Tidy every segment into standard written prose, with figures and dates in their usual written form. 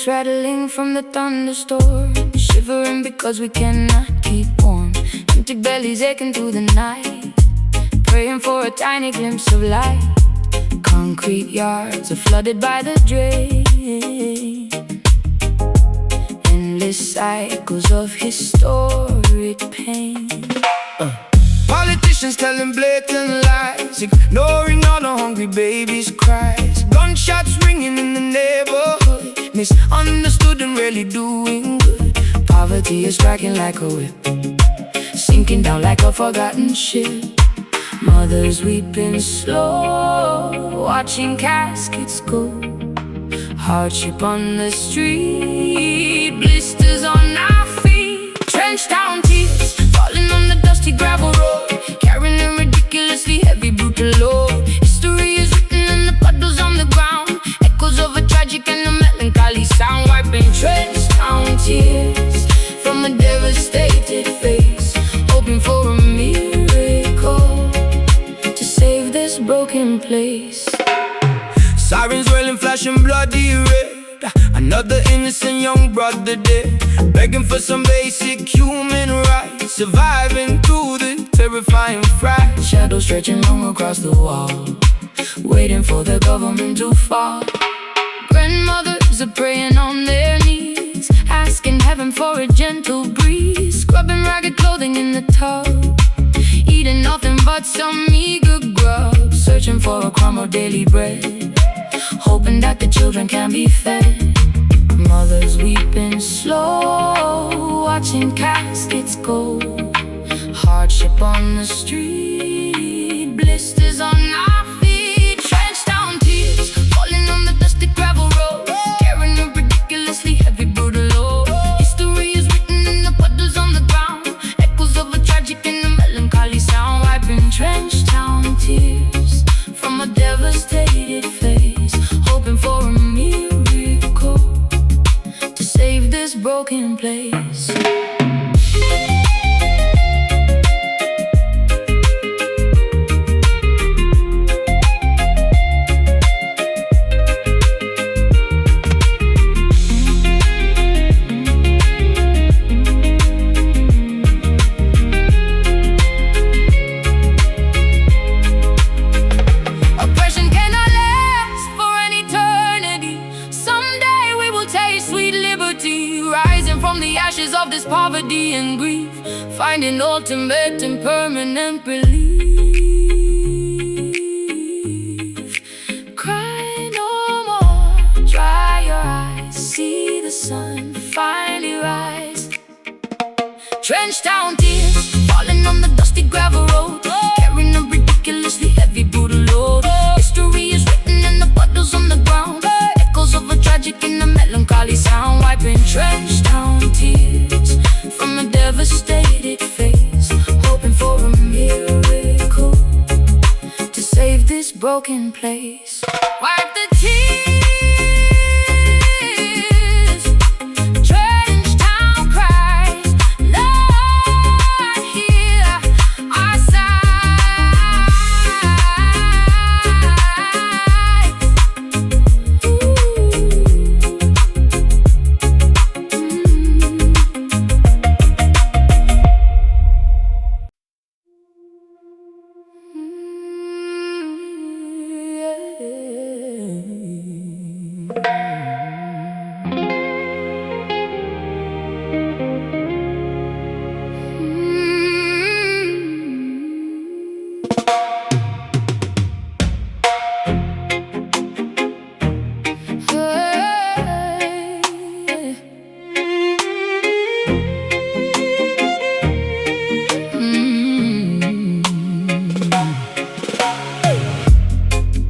boots rattling from the thunderstorm, shivering because we cannot keep warm. Empty bellies aching through the night, praying for a tiny glimpse of light. Concrete yards are flooded by the drain, endless cycles of historic pain. Politicians telling blatant lies, ignoring all the hungry babies' cries. Gunshots ringing in the neighborhood, misunderstood and really doing good. Poverty is striking like a whip, sinking down like a forgotten ship. Mothers weeping slow, watching caskets go. Hardship on the street, blisters on our feet. Trenched down tears, falling on the dusty gravel road, carrying a ridiculously heavy brutal load. History is written in the puddles on the ground, echoes of a tragic and a melancholy sound. Wiping trenched down tears from a devastated face, hoping for a miracle to save this broken place. Sirens wailing, flashing bloody red, another innocent young brother dead, begging for some basic human rights, surviving through the terrifying fright. Shadows stretching long across the wall, waiting for the government to fall. Grandmothers are praying on their knees, asking heaven for a gentle breeze. Scrubbing ragged clothing in the tub, eating nothing but some meager grub. Searching for a crumb of daily bread, hoping that the children can be fed. Mothers weeping slow, watching caskets go. Hardship on the street, blisters on our feet. Trenched down tears, falling on the dusty gravel road, carrying a ridiculously heavy brutal load. History is written in the puddles on the ground, echoes of a tragic and a melancholy sound. Wiping trenched down tears from a devastated face, hoping for a miracle to save this broken place. Rising from the ashes of this poverty and grief, finding ultimate and permanent relief. Cry no more, dry your eyes, see the sun finally rise. Trenched down tears, falling on the dusty gravel road, carrying a ridiculously heavy brutal load. History is written in the puddles on the ground, echoes of a tragic and a melancholy sound. Wiping trenched down tears from a devastated face, hoping for a miracle to save this broken place. Wipe the tears, trenched down cries, Lord, hear our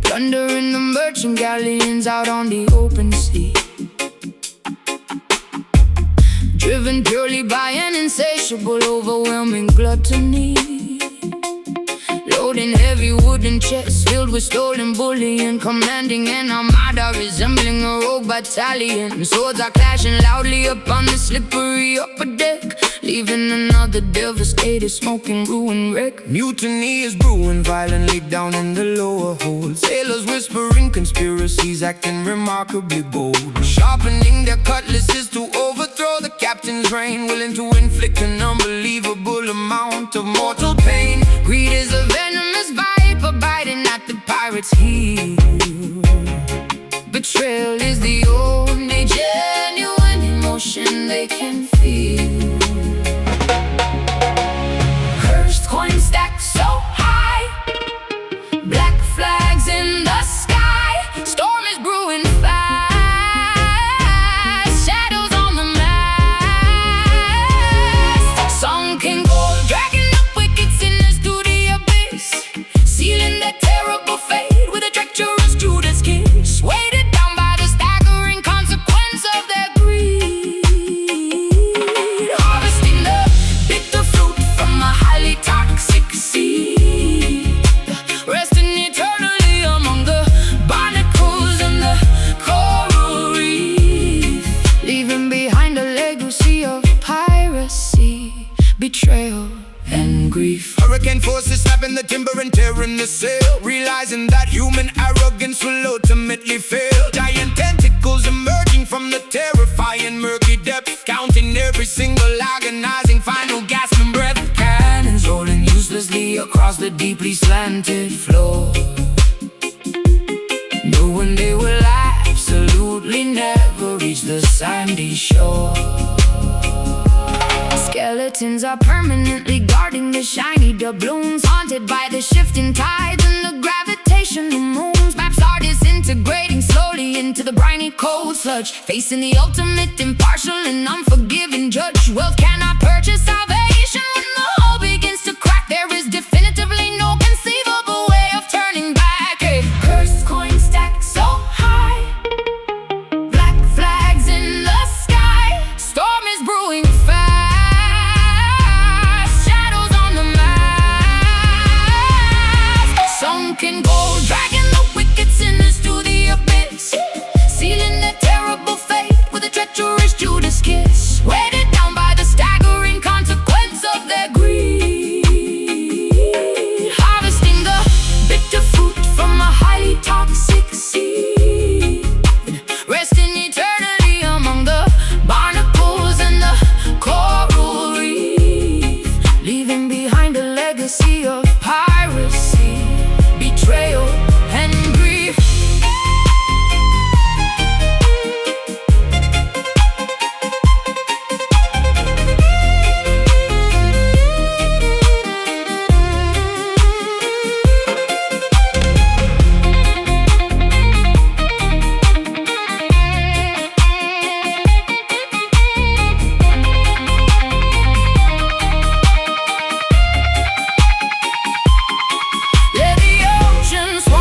plundering the merchant galleons out on the open sea, driven purely by an insatiable, overwhelming gluttony. Loading heavy wooden chests filled with stolen bullion, commanding an armada resembling a rogue battalion. Swords are clashing loudly upon the slippery upper deck, leaving another devastated, smoking, ruined wreck. Mutiny is brewing violently down in the lower hold. Sailors whispering conspiracies, acting remarkably bold, sharpening their cutlasses to overthrow the captain's reign, willing to inflict an unbelievable amount of mortal pain. Greed is a venomous viper biting at the pirate's heel. Betrayal is the only genuine emotion they can feel. Cursed coins stacked so high, black flags in the sky. Storm is brewing fast, shadows on the mast. Sunken gold dragging up wickets in the studio abyss, sealing their terrible fate with a treacherous Judas kiss. Weighted down by the staggering consequence of their greed, harvesting the bitter fruit from a highly toxic seed, resting eternally among the barnacles and the coral reef, leaving behind a legacy of piracy, betrayal, and grief. Hurricane forces snapping the timber and tearing the sail, realizing that human arrogance will ultimately fail. Giant tentacles emerging from the terrifying murky depths, counting every single agonizing final gasping breath. Cannons rolling uselessly across the deeply slanted floor, knowing they will absolutely never reach the sandy shore. Skeletons are permanently guarding the shiny doubloons, haunted by the shifting tides and the gravitational moons. Maps are disintegrating slowly into the briny cold sludge, facing the ultimate impartial and unforgiving judge. Wealth cannot purchase salvation. When the whole begins to crack, there is definitively no conceivable way of turning back. Hey. Cursed coins stacked so high, black flags in the sky. Storm is brewing fast, shadows on the mast. Sunken gold dragging the wickets in the studio abyss, sealing their terrible fate with a treacherous Judas kiss. Weighted down by the staggering consequence of their greed, harvesting the bitter fruit from a highly toxic seed, resting eternally among the barnacles and the coral reef, leaving behind a legacy of piracy, betrayal, and grief. Let the ocean swallow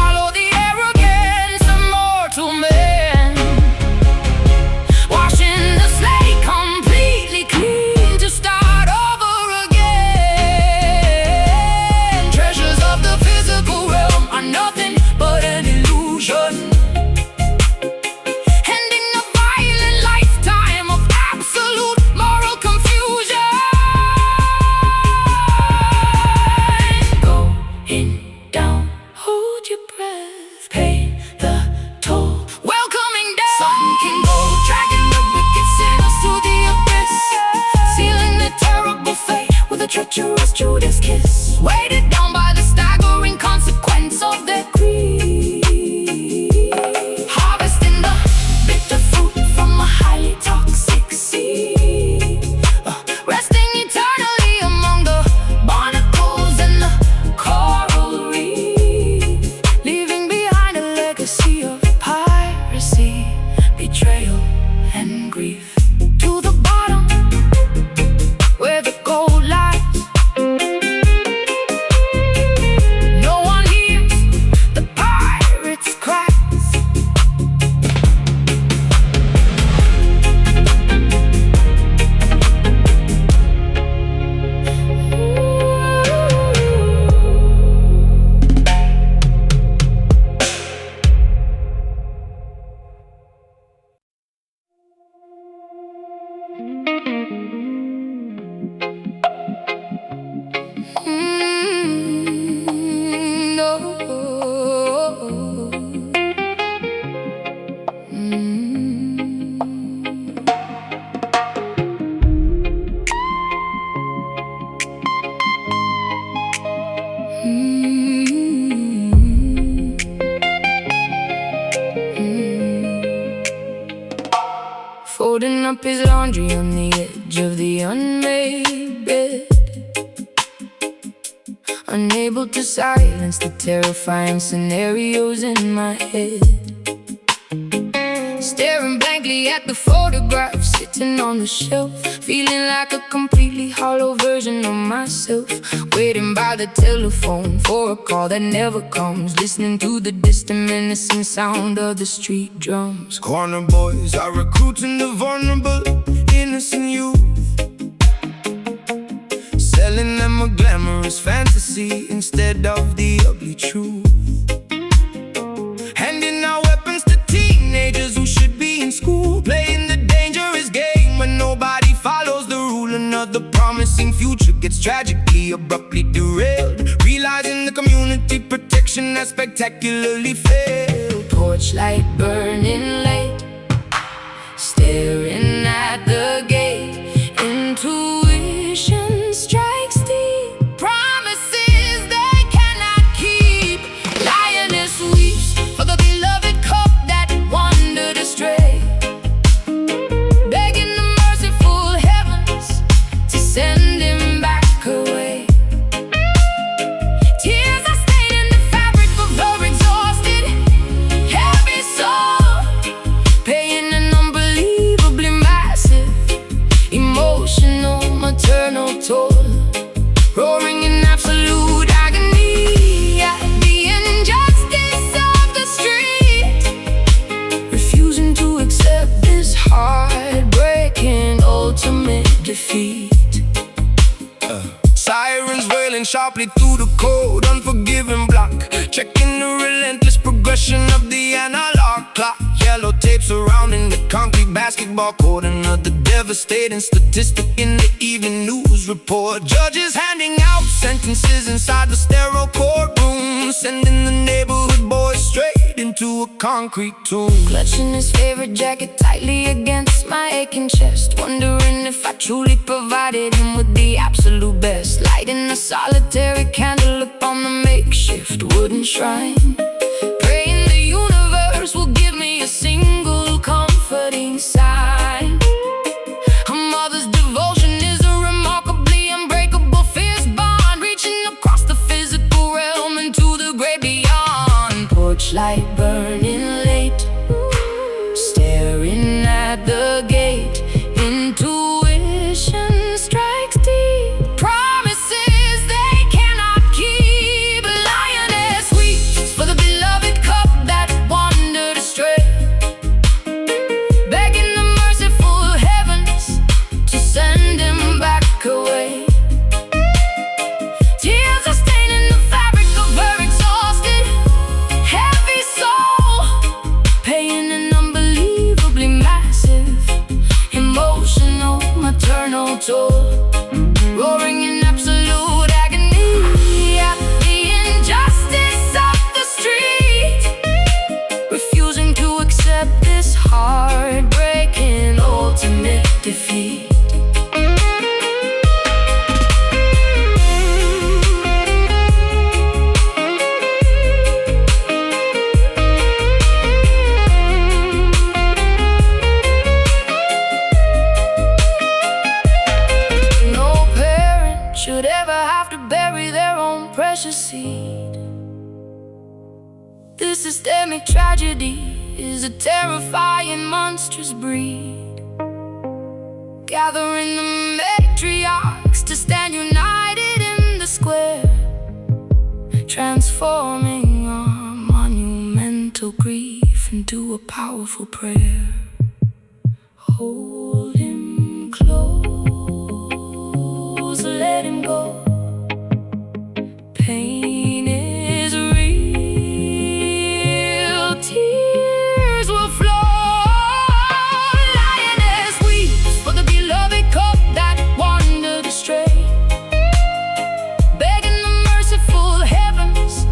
laundry on the edge of the unmade bed, unable to silence the terrifying scenarios in my head. Staring blankly at the photographs sitting on the shelf, feeling like a completely hollow version of myself. Waiting by the telephone for a call that never comes, listening to the distant menacing sound of the street drums. Corner boys are recruiting the vulnerable, innocent youth, selling them a glamorous fantasy instead of the ugly truth. Handing out weapons to teenagers who should be in school, playing the dangerous game when nobody follows the rule. Another promising future gets tragically, abruptly derailed, realizing the community protection has spectacularly failed. Torchlight burning late, staring at the gate. Intuition strikes deep, promises they cannot keep. Lioness weeps for the beloved cup that wandered astray, begging the merciful heavens to send him back away. Tears are staining the fabric of her exhausted, heavy soul, paying an unbelievably massive emotional, maternal toll, roaring in absolute agony at the injustice of the street, refusing to accept this heartbreaking ultimate defeat. Sirens wailing sharply through the cold, unforgiving block, checking the relentless progression of the analog clock. Yellow tape surrounding the concrete basketball court, another devastating statistic in the evening news report. Judges handing out sentences inside the sterile courtroom, sending the neighborhood boys straight into a concrete tomb. Clutching his favorite jacket tightly against my aching chest, wondering if I truly provided him with the absolute best. Lighting a solitary candle upon the makeshift wooden shrine, praying the universe will give me a single comforting sign. A mother's devotion is a remarkably unbreakable fierce bond, reaching across the physical realm into the great beyond. Torchlight burning late, staring at the gate. Intuition strikes deep, promises they cannot keep. Lioness weeps for the beloved cup that wandered astray, begging the merciful heavens to send him back away. Tears are staining the fabric of her exhausted, heavy soul, paying an unbelievably massive emotional, maternal toll, roaring in absolute agony at the injustice of the street, refusing to accept this heartbreaking ultimate defeat. No parent should ever have to bury their own precious seed. This systemic tragedy is a terrifying, monstrous breed, gathering the matriarchs to stand united in the square, transforming our monumental grief into a powerful prayer. Hold him close, let him go. Pain is real, tears will flow. Lioness weeps for the beloved cup that wandered astray, begging the merciful heavens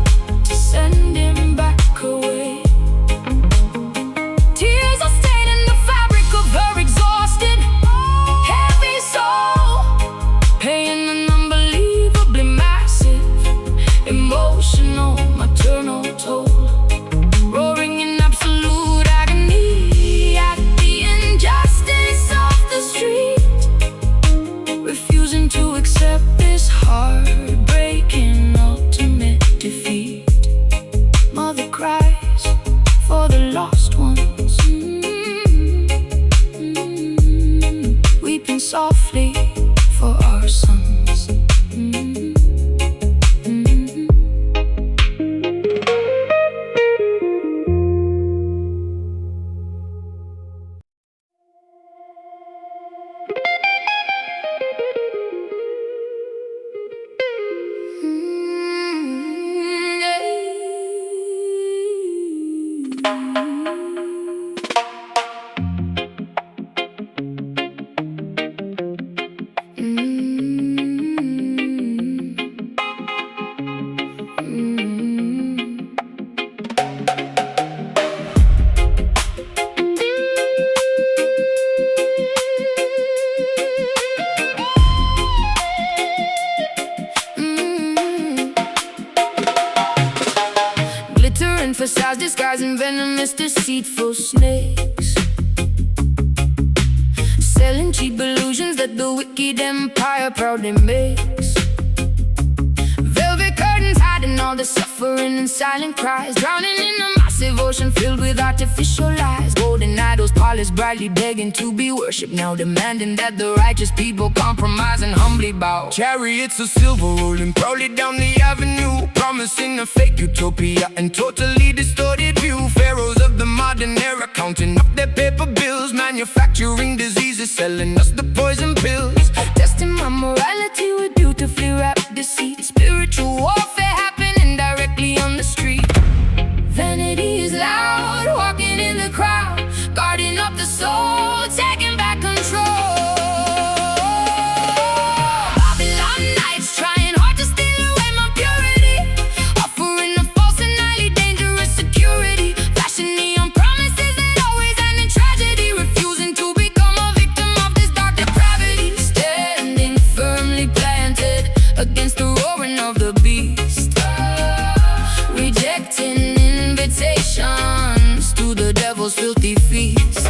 to send him back away. Tears are staining the fabric of her exhausted, heavy soul, paying an unbelievably massive emotional, maternal toll, roaring in absolute agony at the injustice of the street. glitter and facades disguising venomous, deceitful snakes, selling cheap illusions that the wicked empire proudly makes. Velvet curtains hiding all the suffering and silent cries, drowning in a massive ocean filled with artificial lies. Golden idols polished brightly, begging to be worshipped, now demanding that the righteous people compromise and humbly bow. Chariots of silver rolling proudly down the avenue, promising a fake utopia and totally distorted view. Pharaohs of the modern era counting up their paper bills, manufacturing diseases, selling us the poison pills, testing my morality with beautifully wrapped deceit. Spiritual warfare happening directly on the street. Vanity is loud, walking in the crowd, guarding up the soul, taking back control. Babylon nights trying hard to steal away my purity, offering a false and highly dangerous security, flashing neon promises that always end in tragedy, refusing to become a victim of this dark depravity, standing firmly planted against the roaring of the beast, rejecting invitations to the devil's filthy feast.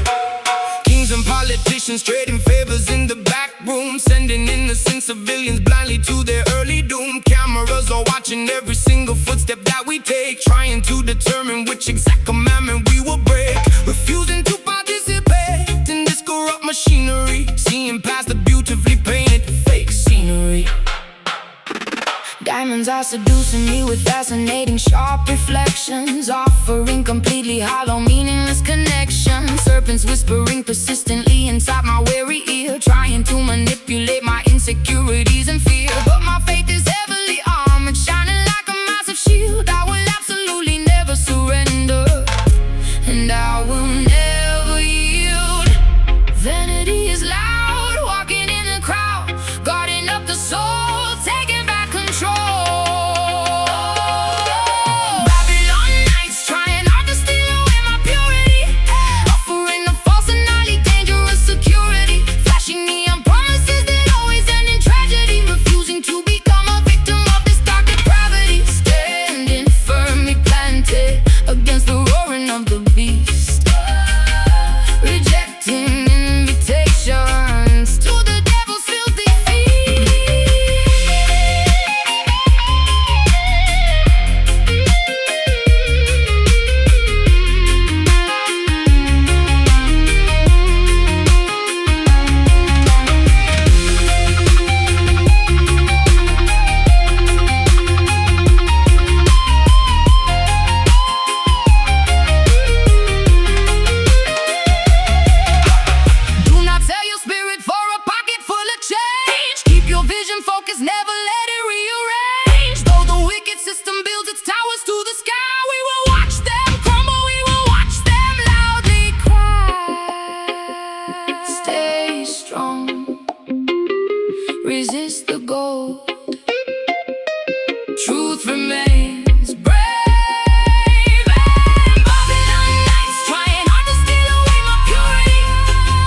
Kings and politicians trading favors in the back room, sending innocent civilians blindly to their early doom. Cameras are watching every single footstep that we take, trying to determine which exact commandment we will break, refusing to participate in this corrupt machinery, seeing past the beautifully painted fake scenery. Diamonds are seducing me with fascinating sharp reflections, offering completely hollow meaningless connections. Serpents whispering persistently inside my weary ear, trying to manipulate my insecurities and fear. But my faith is heavily armored, shining like a massive shield. I will absolutely never surrender, and I will never yield. Vanity is loud, walking in the crowd, guarding up the soul, taking back control. Babylon nights trying hard to steal away my purity, offering a false and highly dangerous security, flashing neon promises that always end in tragedy, refusing to become a victim of this dark depravity, standing firmly planted against the roaring of the beast, rejecting invitations to the devil's filthy feast. Do not sell your spirit for a pocket full of change. Keep your vision focused, never let it rearrange. Though the wicked system builds its towers to the sky, we will watch them crumble, we will watch them loudly cry. Stay strong, resist the gold, truth remains brave. And Babylon nights trying hard to steal away my purity,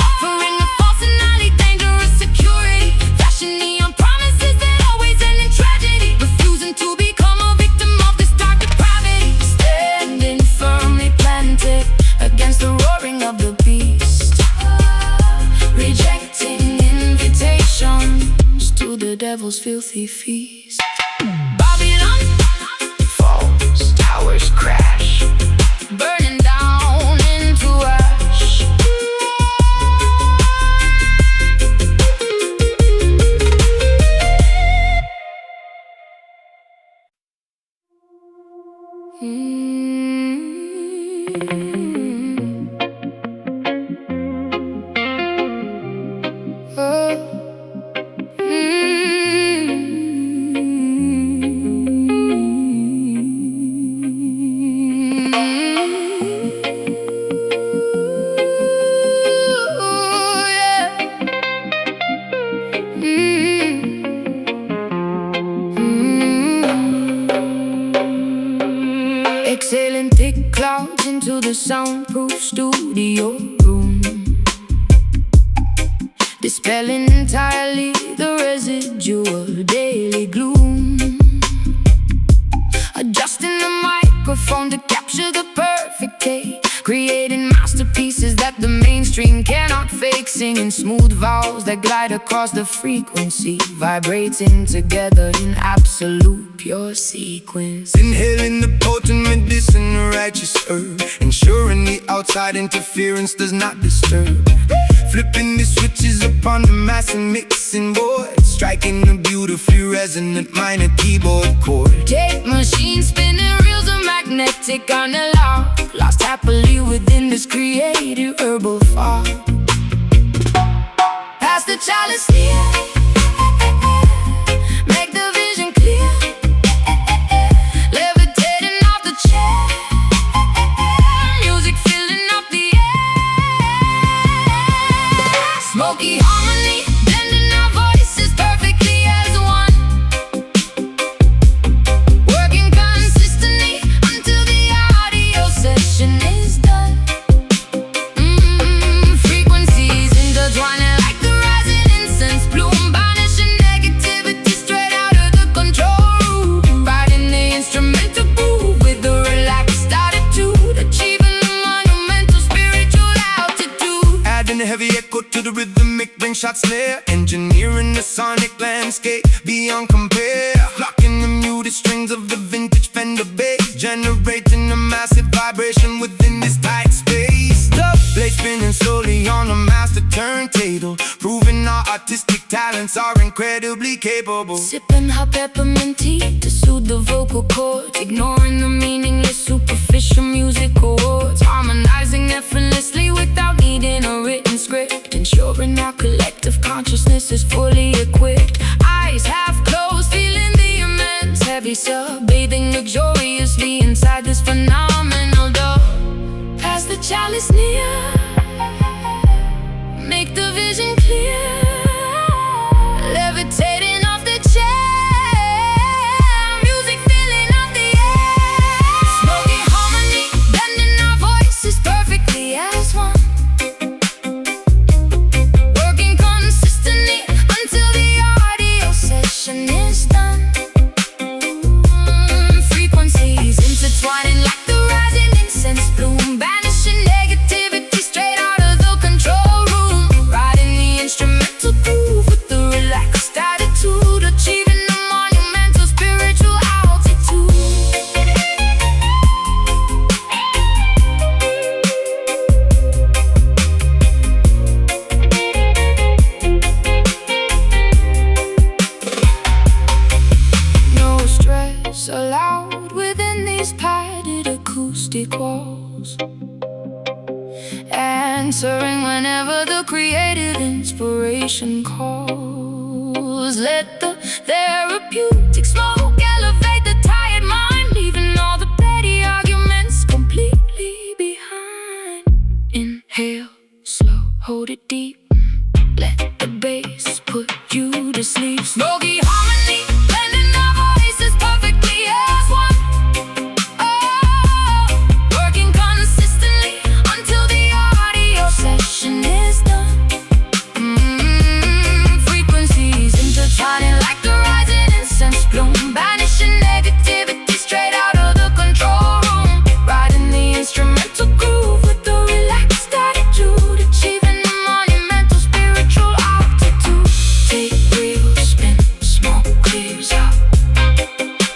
offering a false and highly dangerous security, flashing neon promises that always end in tragedy, refusing to become a victim of this dark depravity, standing firmly planted against the roaring of the beast, rejecting invitations to the devil's filthy feast. Babylon Falls, towers crash, burning down into ash. Exhaling thick clouds into the soundproof studio room, dispelling entirely the residual daily gloom. Adjusting the microphone microphone to capture the perfect take, creating masterpieces that the mainstream cannot fake, singing smooth vowels that glide across the frequency, vibrating together in absolute pure sequence. Inhaling the potent medicine, righteous herb, ensuring the outside interference does not disturb. Flipping the switches upon the mass and mixing board, striking the beautifully resonant minor keyboard chord. Tape machine spinning, reels are magnetic on a lock, lost happily within this creative herbal fog. Pass the chalice near, make the vision clear, levitating off the chair, music filling up the air. Smoky harmony, blending our voices perfectly as one, working consistently until the audio session is done. Frequencies intertwining like the rising incense bloom, banishing negativity straight out of the control room, riding the instrumental groove with a relaxed attitude, achieving the monumental spiritual altitude. Adding a heavy echo to the rhythmic ring shot snare, engineering the sonic landscape beyond compare, locking the muted strings of the vintage Fender bass, generating a massive vibration within this tight space. The blade spinning slowly on a master turntable, proving our artistic talents are incredibly capable. Sipping hot peppermint tea to soothe the vocal cords, ignoring the meaningless superficial music chords, harmonizing effortlessly without needing a written script, ensuring our collective consciousness is fully equipped. Eyes half closed, feeling the immense heavy sub, bathing luxuriously inside this phenomenal dove. Pass the chalice near, make the vision clear, levitating off the chair, music filling up the air. Smoky harmony, blending our voices perfectly as one, working consistently until the audio session is done. Frequencies intertwining like the rising incense bloom, banishing negativity straight out of the control room, riding the instrumental groove with the relaxed attitude, achieving the monumental spiritual altitude. No stress allowed within these padded acoustic walls, answering whenever the creative inspiration calls. Let the therapeutic smoke elevate the tired mind, leaving all the petty arguments completely behind. Inhale slow, hold it deep, let the bass put you to sleep. Smoky harmony, blending our voices perfectly as one, working consistently until the audio session is done. Frequencies intertwining like the rising incense bloom, banishing negativity straight out of the control room, riding the instrumental groove with the relaxed attitude, achieving the monumental spiritual altitude. Take real spin, smoke clears out.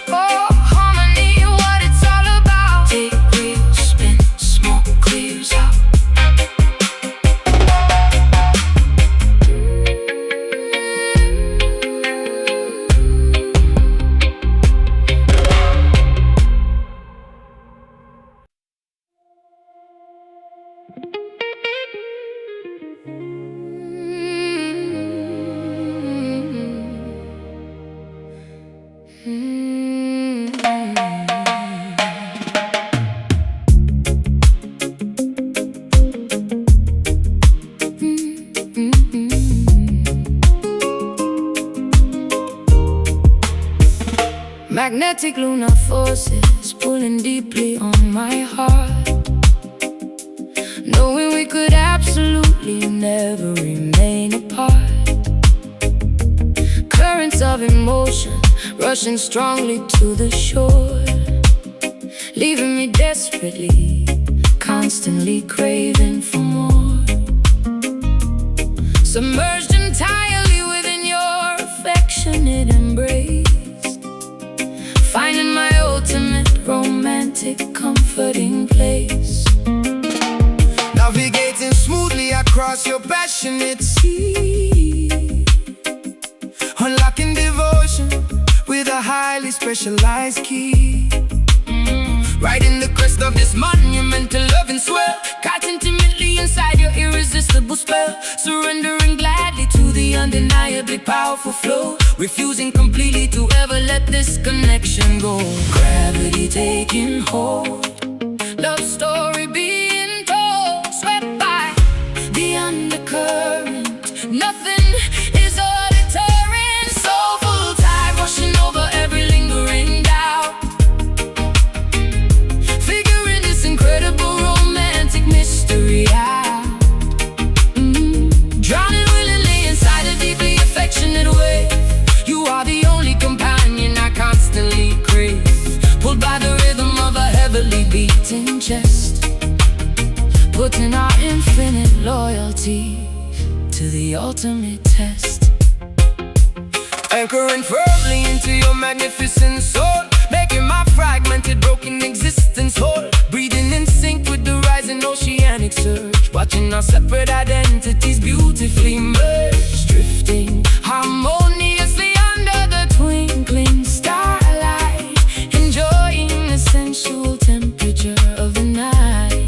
Oh, harmony, what it's all about. Take real spin, smoke clears out. Magnetic lunar forces pulling deeply on my heart, knowing we could absolutely never remain apart. Currents of emotion rushing strongly to the shore, leaving me desperately, constantly craving for more. Submerged entirely within your affectionate embrace, finding my ultimate romantic comforting place. Navigating smoothly across your passionate sea, unlocking devotion with a highly specialized key. Riding the crest of this monumental loving swell, caught intimately inside your irresistible spell, surrendering gladly to the undeniably powerful flow, refusing completely to ever let this connection go. Gravity taking hold, love story being told, swept by the undercurrent. Nothing is a deterrent, soulful tide rushing over every lingering doubt, figuring this incredible romantic mystery out. Drowning willingly inside a deeply affectionate wave. You are the only companion I constantly crave, pulled by the rhythm of a heavily beating chest, putting our infinite loyalty to the ultimate test. Anchoring firmly into your magnificent soul, making my fragmented, broken existence whole. Breathing in sync with the rising oceanic surge, watching our separate identities beautifully merge, drifting harmoniously under the twinkling starlight, enjoying the sensual temperature of the night.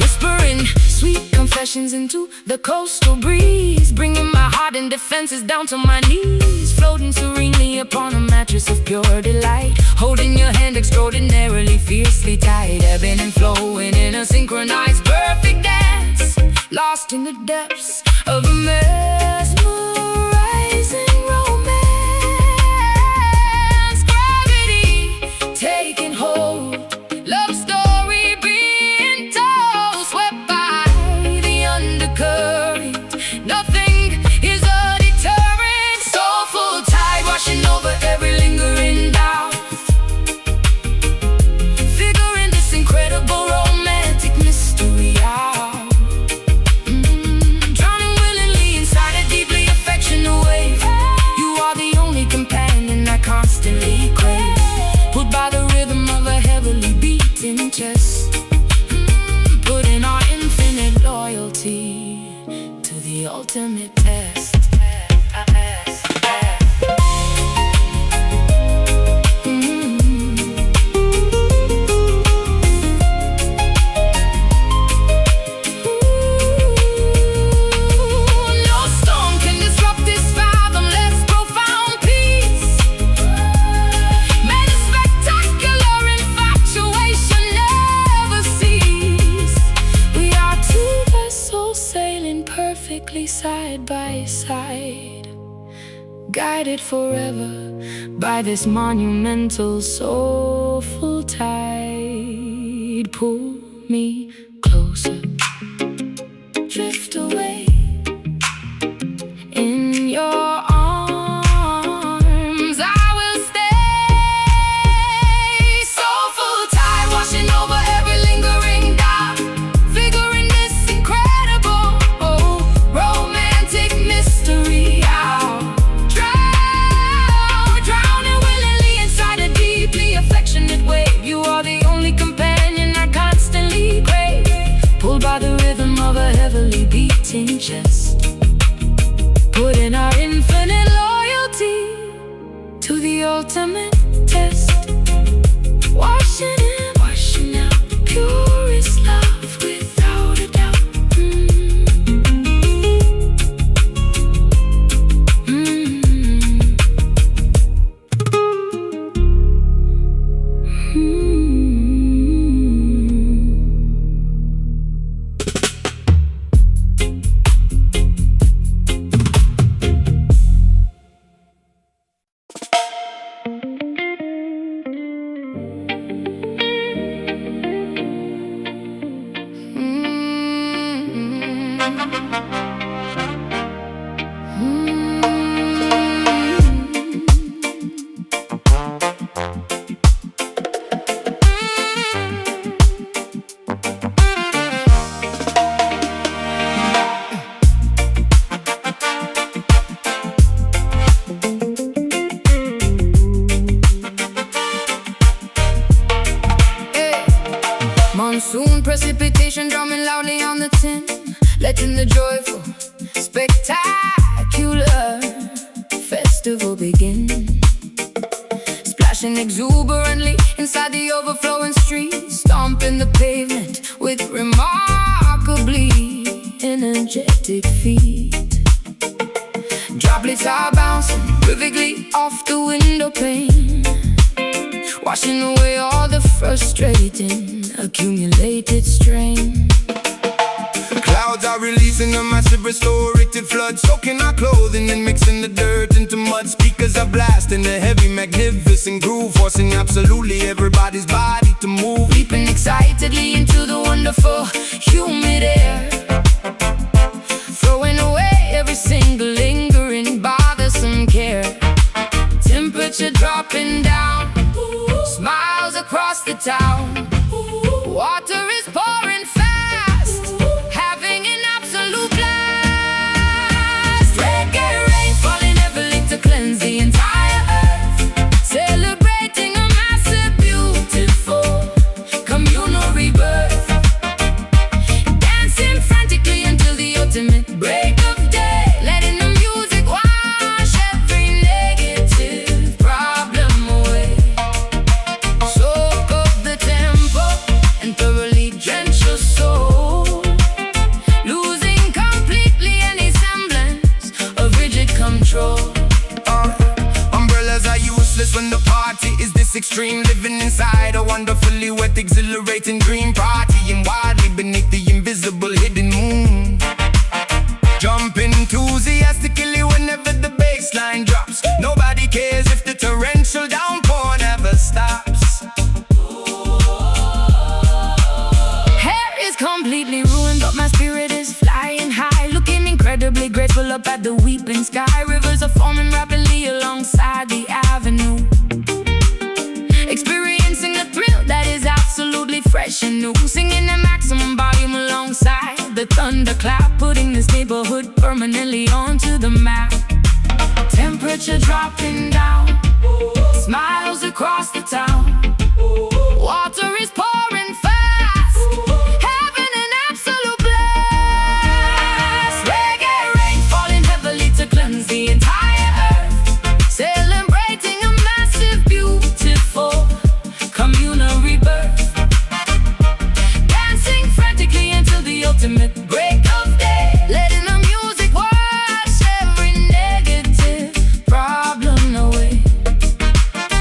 Whispering sweet confessions into the coastal breeze, bringing my heart and defenses down to my knees, floating serenely upon a mattress of pure delight, holding your hand extraordinarily fiercely tight, ebbing and flowing in a synchronized perfect dance, lost in the depths of a mesmerizing romance. Gravity taking hold, love story being told, swept by the undercurrent. Nothing is a deterrent, soulful tide washing over every lingering doubt, figuring this incredible romantic mystery out. Drowning willingly inside a deeply affectionate wave. You are the only companion I constantly crave, pulled by the rhythm of a heavily beating chest, putting our infinite loyalty to the ultimate test. No storm can disrupt this fathomless profound peace. May the spectacular infatuation never cease. We are two vessels sailing perfectly side by side, guided forever by this monumental soulful tide. Pull me closer, drift away in your arms. I will stay. Soulful tide washing over every lingering doubt, figuring this incredible romantic mystery out. Drowning willingly inside a deeply affectionate wave. You are the only companion I constantly crave, pulled by the rhythm of a heavily beating chest, putting our infinite loyalty to the ultimate test. Washing in, washing out the purest love without a doubt. Monsoon precipitation drumming loudly on the tin, letting the joyful, spectacular festival begin. Splashing exuberantly inside the overflowing street, stomping the pavement with remarkably energetic feet. Droplets are bouncing perfectly off the window pane, washing away all the frustrating accumulated strain. Clouds are releasing a massive restorative flood, soaking our clothing and mixing the dirt into mud. Speakers are blasting a heavy, magnificent groove, forcing absolutely everybody's body to move. Leaping excitedly into the wonderful, humid air, throwing away every single lingering, bothersome care. Temperature dropping down, smiles across the town. Water is pouring fast, having an absolute blast. Reggae rain falling heavily to cleanse the entire earth, celebrating a massive, beautiful communal rebirth. Dancing frantically until the ultimate break of day, letting the music wash every negative problem away. Soak up the tempo and thoroughly drench your soul, losing completely any semblance of rigid control. Umbrellas are useless when the party is this extreme, living inside a wonderfully wet, exhilarating green party, and wildly beneath the invisible hidden moon. Jump enthusiastically whenever the bass line drops. Nobody cares if the torrential downpour never stops. Hair is completely ruined, but my spirit is flying high, looking incredibly grateful up at the weeping sky. Rivers are forming rapidly alongside the avenue, experiencing a thrill that is absolutely fresh and new. Singing at maximum volume alongside the thunderclap, putting this neighborhood permanently onto the map. Temperature dropping down, smiles across the town. Water is pouring fast, having an absolute blast. Reggae rain falling heavily to cleanse the entire earth, celebrating a massive, beautiful communal rebirth. Dancing frantically until the ultimate break of day, letting the music wash every negative problem away.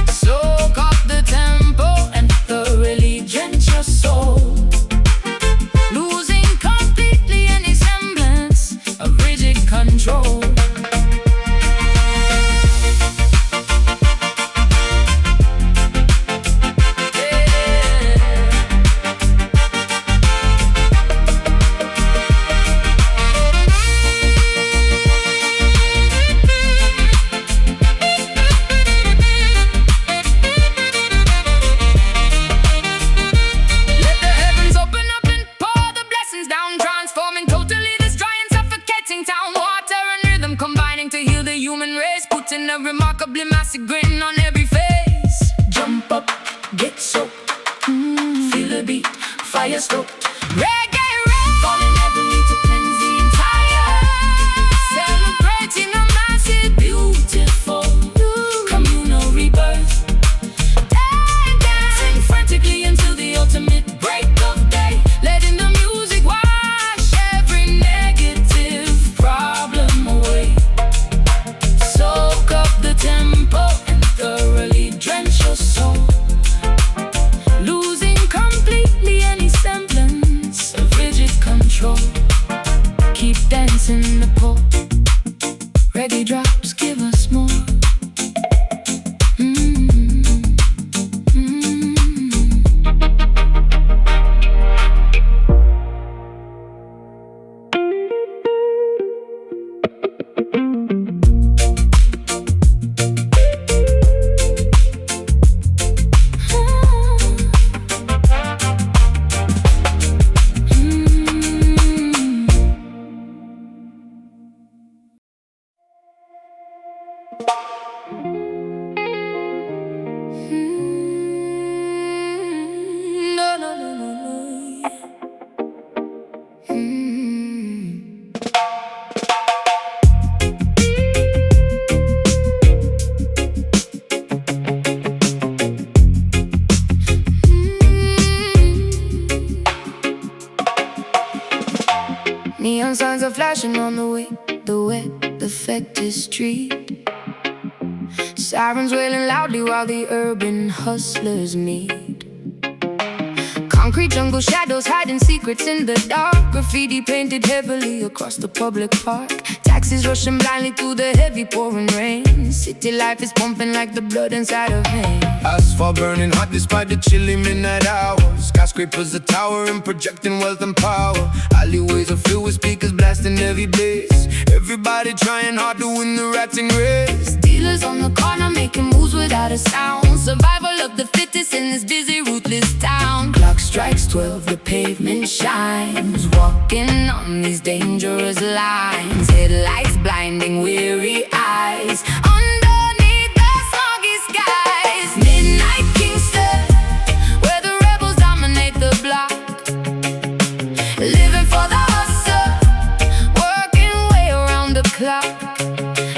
Soak up the tempo and thoroughly drench your soul, losing completely any semblance of rigid control. Let the heavens open up and pour the blessings down, transforming totally this dry and suffocating town. Water and rhythm combining to heal the human race, putting a remarkably massive grin on every face. Jump up, get soaked, feel the beat, fire stoked. Reggae rain falling heavily to cleanse the entire earth, celebrating a massive, beautiful communal rebirth. Dancing frantically until the ultimate break of day, letting the music wash every negative problem away. Soak up the tempo and thoroughly drench your soul, losing completely any semblance of Neon signs are flashing on the way. The wet, affected street. Sirens wailing loudly while the urban hustlers meet. Concrete jungle shadows hiding secrets in the dark. Graffiti painted heavily across the public park. Taxis rushing blindly through the heavy pouring rain. City life is pumping like the blood inside of veins. Asphalt burning hot despite the chilly midnight hours. Skyscrapers are towering, projecting wealth and power. Alleyways are filled with speakers blasting heavy bass. Everybody trying hard to win the ratting race. Dealers on the corner making moves without a sound. Survival of the fittest in this busy, ruthless town. Clock strikes 12, the pavement shines. Walking on these dangerous lines. Headlights blinding weary eyes. Underneath the smoggy skies. Midnight Kingston, where the rebels dominate the block. Living for the hustle, working way around the clock.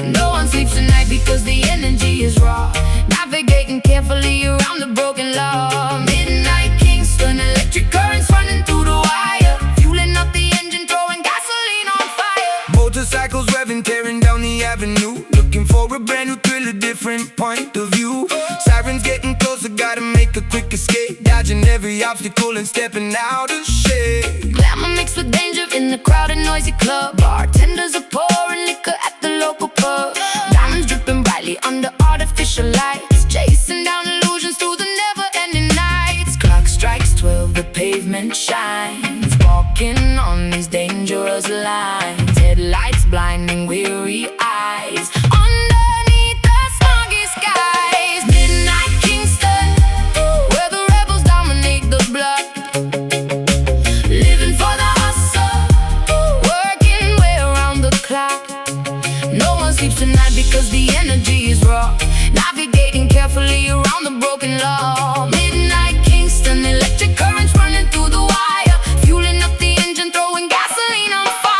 No one sleeps tonight because the energy is raw. Navigating carefully around the broken law. Midnight Kingston, electric currents running through the wire. Fueling up the engine, throwing gasoline on fire. Motorcycles revving, tearing down the avenue. Looking for a brand new thrill, a different point of view. Sirens getting closer, gotta make a quick escape. Dodging every obstacle and stepping out of shape. Glamour mixed with danger in the crowded, noisy club. Bartenders are pouring liquor at the local pub. Diamonds dripping brightly under artificial lights. Chasing down illusions through the never-ending nights. Clock strikes 12, the pavement shines. Walking on these dangerous lines. Headlights blinding weary eyes. Underneath the smoggy skies. Midnight Kingston, where the rebels dominate the block. Living for the hustle, working way around the clock. No one sleeps tonight because the energy is raw. Navigating carefully around the broken law. Midnight Kingston, electric currents running through the wire. Fueling up the engine, throwing gasoline on fire.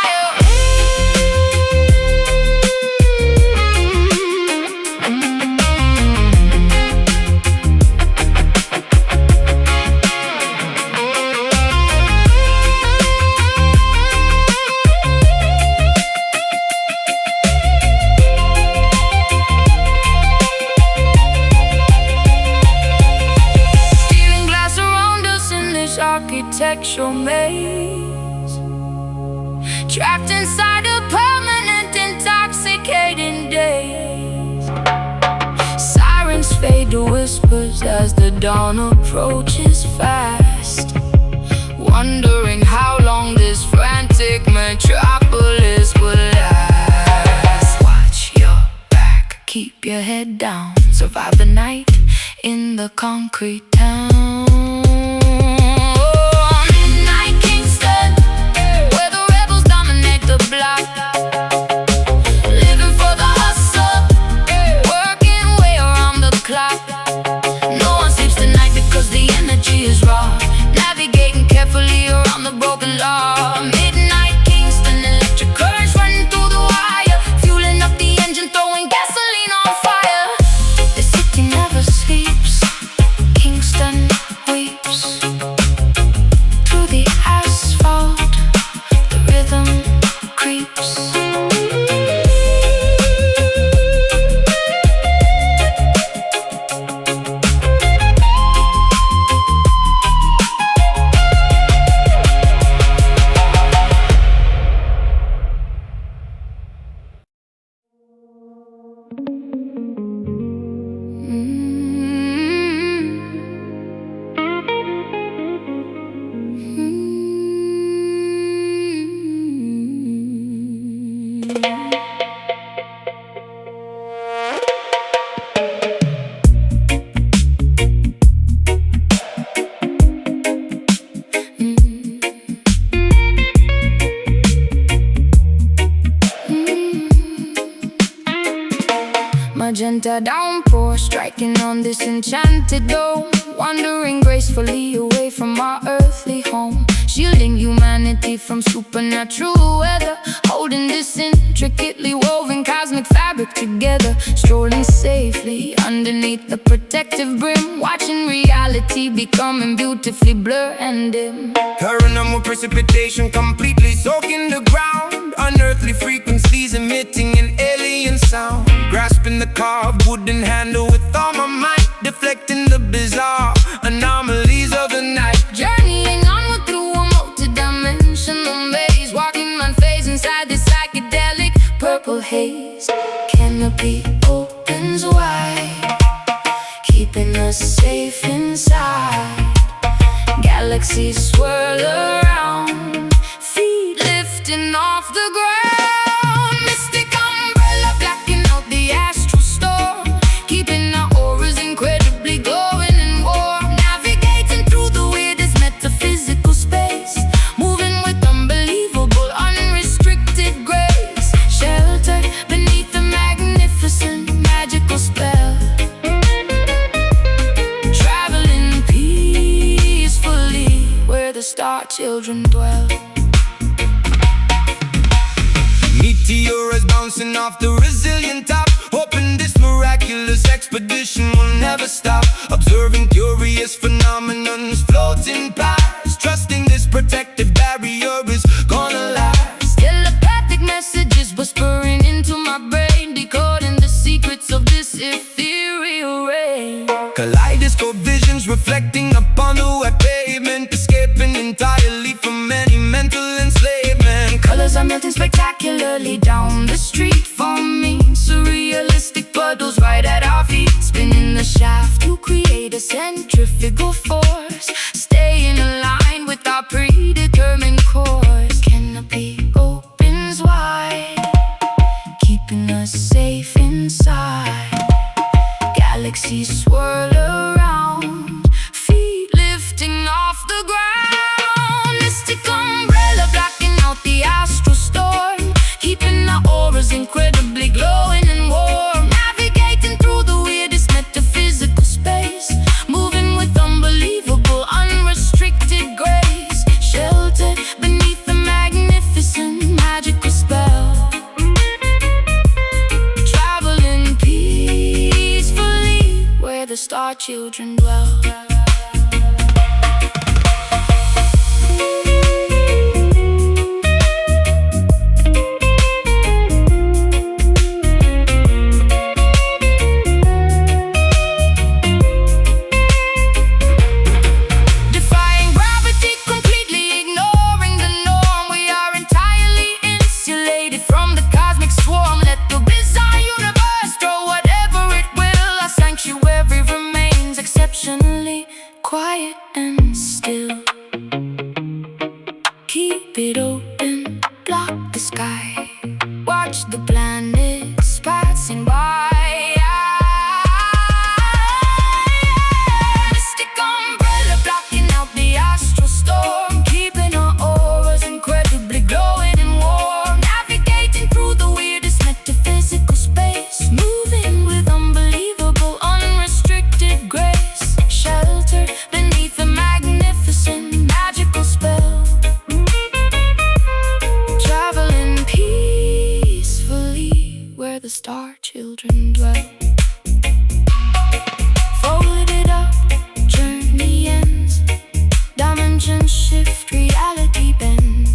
Architectural maze, trapped inside a permanent, intoxicating daze. Sirens fade to whispers as the dawn approaches fast. Wondering how long this frantic metropolis will last. Watch your back, keep your head down. Survive the night in the concrete town. Navigating carefully around the broken law. Midnight Kingston, electric currents running through the wire. Fueling up the engine, throwing gasoline on fire. The city never sleeps, Kingston weeps. Through the asphalt, the rhythm creeps. Magenta downpour striking on this enchanted dome. Wandering gracefully away from our earthly home. Shielding humanity from supernatural weather. Holding this intricately woven cosmic fabric together. Strolling safely under underneath the protective brim, watching reality becoming beautifully blurred and dim. Paranormal precipitation completely soaking the ground. Unearthly frequencies emitting an alien sound. Grasping the carved wooden handle with all my might, deflecting the bizarre anomalies of the night. Journeying onward through a multi-dimensional maze, walking unfazed inside this psychedelic purple haze. Canopy opens wide, keeping us safe inside. Galaxies swirl around, feet lifting off the ground. Mystic umbrella blacking out the astral storm, keeping our auras incredibly glowing and warm. Navigating through the weirdest metaphysical space, moving with unbelievable, unrestricted grace. Sheltered beneath the magnificent magical spell, traveling peacefully where the star children dwell. Meteors bouncing off the resilient top, hoping this miraculous expedition will never stop. Observing curious phenomenons floating past, trusting this protective barrier is gonna last. Telepathic messages whispering into my brain, decoding the secrets of this ethereal rain. Kaleidoscope visions reflecting upon the wet pavement, escaping entirely from any mental enslavement. Colors are melting spectacularly down the street, forming surrealistic puddles right at our feet. Spinning the shaft to create a centrifugal force, staying aligned with our predetermined course. Canopy opens wide, keeping us safe inside. Galaxies swirl around, feet lifting off the ground. Mystic umbrella blocking out the astral storm, keeping our auras incredibly glowing and warm. Navigating through the weirdest metaphysical space, moving with unbelievable, unrestricted grace. Sheltered beneath the magnificent magical spell, traveling peacefully where the star children dwell. Defying gravity, completely ignoring the norm, we are entirely insulated from the cosmic swarm. Let the bizarre universe throw whatever it will, our sanctuary remains exceptionally quiet and still. Keep it open, block the sky, watch the planets passing by. Mystic umbrella blocking out the astral storm, keeping our auras incredibly glowing and warm. Navigating through the weirdest metaphysical space, moving with unbelievable, unrestricted grace. Sheltered beneath the magnificent magical spell, traveling peacefully where the star children dwell. Folded up, journey ends, dimensions shift, reality bends.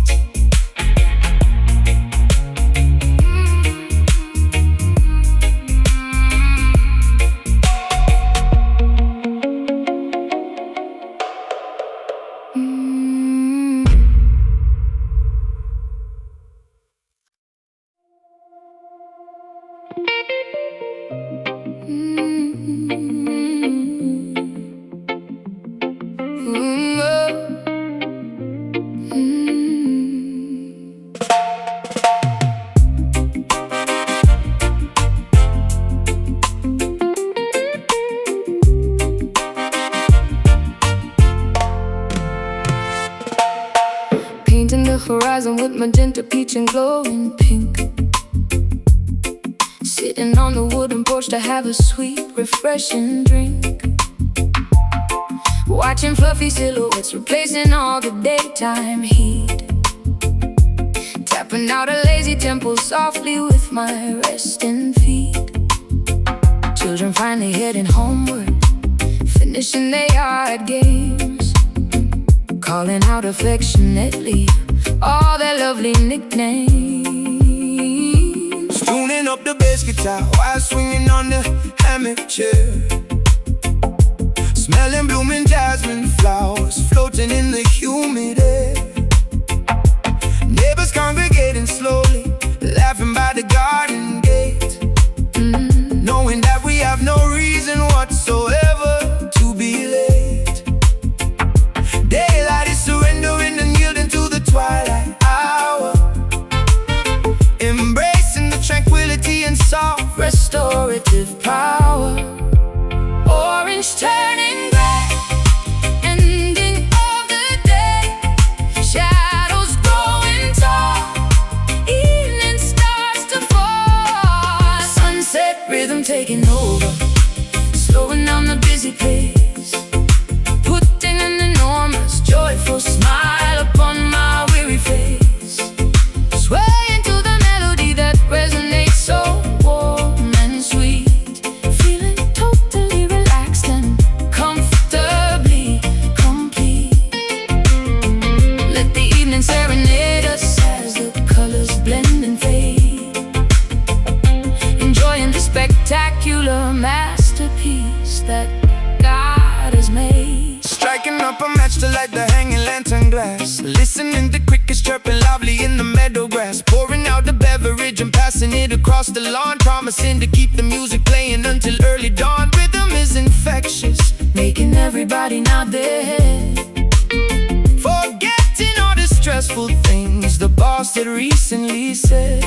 Painting the horizon with magenta, peach, and glowing pink. Sitting on the wooden porch to have a sweet, refreshing drink. Watching fluffy silhouettes replacing all the daytime heat. Tapping out a lazy tempo softly with my resting feet. Children finally heading homeward, finishing their yard games, calling out affectionately all their lovely nicknames. Tuning up the bass guitar while swinging on the hammock chair, smelling blooming jasmine flowers floating in the humid air. Neighbors congregating slowly, laughing by the garden gate, knowing that we have no reason whatsoever to be late. Daylight is surrendering and yielding to the twilight hour, embracing the tranquility and soft restorative power. Orange turning gray, ending of the day. Shadows growing tall, evening starts to fall. Sunset rhythm taking over, slowing down the busy pace, putting an enormous joyful smile upon my weary face. Swaying to the melody that resonates so warm and sweet, feeling totally relaxed and comfortably complete. Let the evening serenade us as the colors blend and fade, enjoying the spectacular masterpiece that God has made. striking up a match to light the hanging lantern glass, listening to crickets chirping loudly in the meadow grass, pouring out the beverage and passing it across the lawn, promising to keep the music playing until early dawn. Rhythm is infectious, Making everybody nod their head, forgetting all the stressful things the boss had recently said.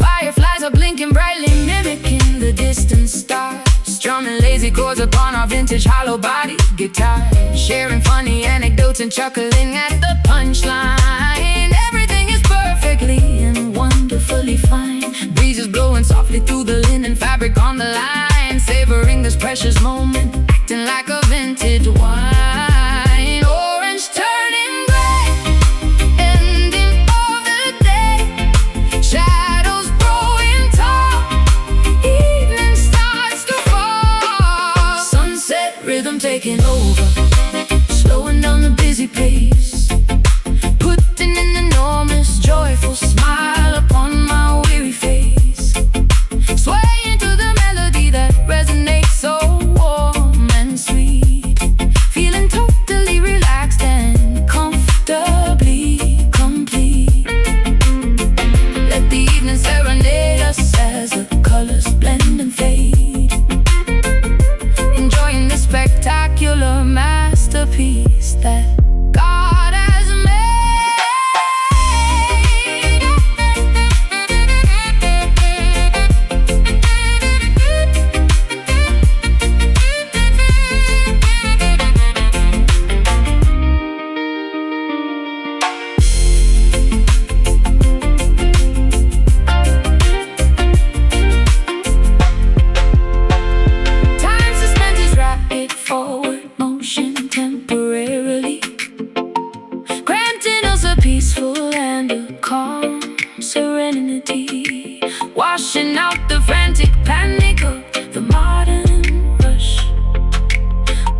fireflies are blinking brightly, mimicking the distant stars, strumming lazy chords upon our vintage hollow body guitar, sharing funny anecdotes and chuckling at the punchline. Everything is perfectly and wonderfully fine. Breezes blowing softly through the linen fabric on the line, savoring this precious moment, acting like a vintage wine. Orange turning gray, ending of the day. Shadows growing tall, evening starts to fall. Sunset rhythm taking over, slowing down the busy pace, putting an enormous joyful smile upon my weary face. Swaying to the melody that resonates so warm and sweet, feeling totally relaxed and comfortably complete. Let the evening serenade us as the colors blend and fade, enjoying the spectacular masterpiece that God has made. Time suspends rapid forward motion temporarily, granting us a peaceful and a calm serenity, washing out the frantic panic of the modern rush,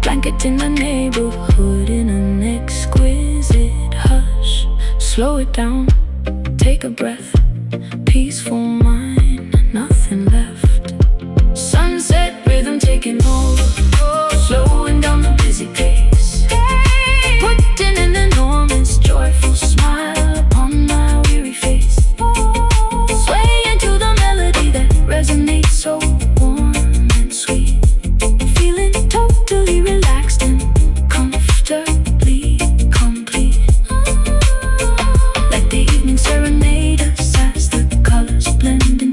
blanketing the neighborhood in an exquisite hush. Slow it down, take a breath, peaceful mind, nothing left. Sunset rhythm taking over, slowing down the busy pace, putting an enormous joyful smile upon my weary face. Swaying to the melody that resonates so warm and sweet, feeling totally relaxed and comfortably complete. Let the evening serenade us as the colors blend and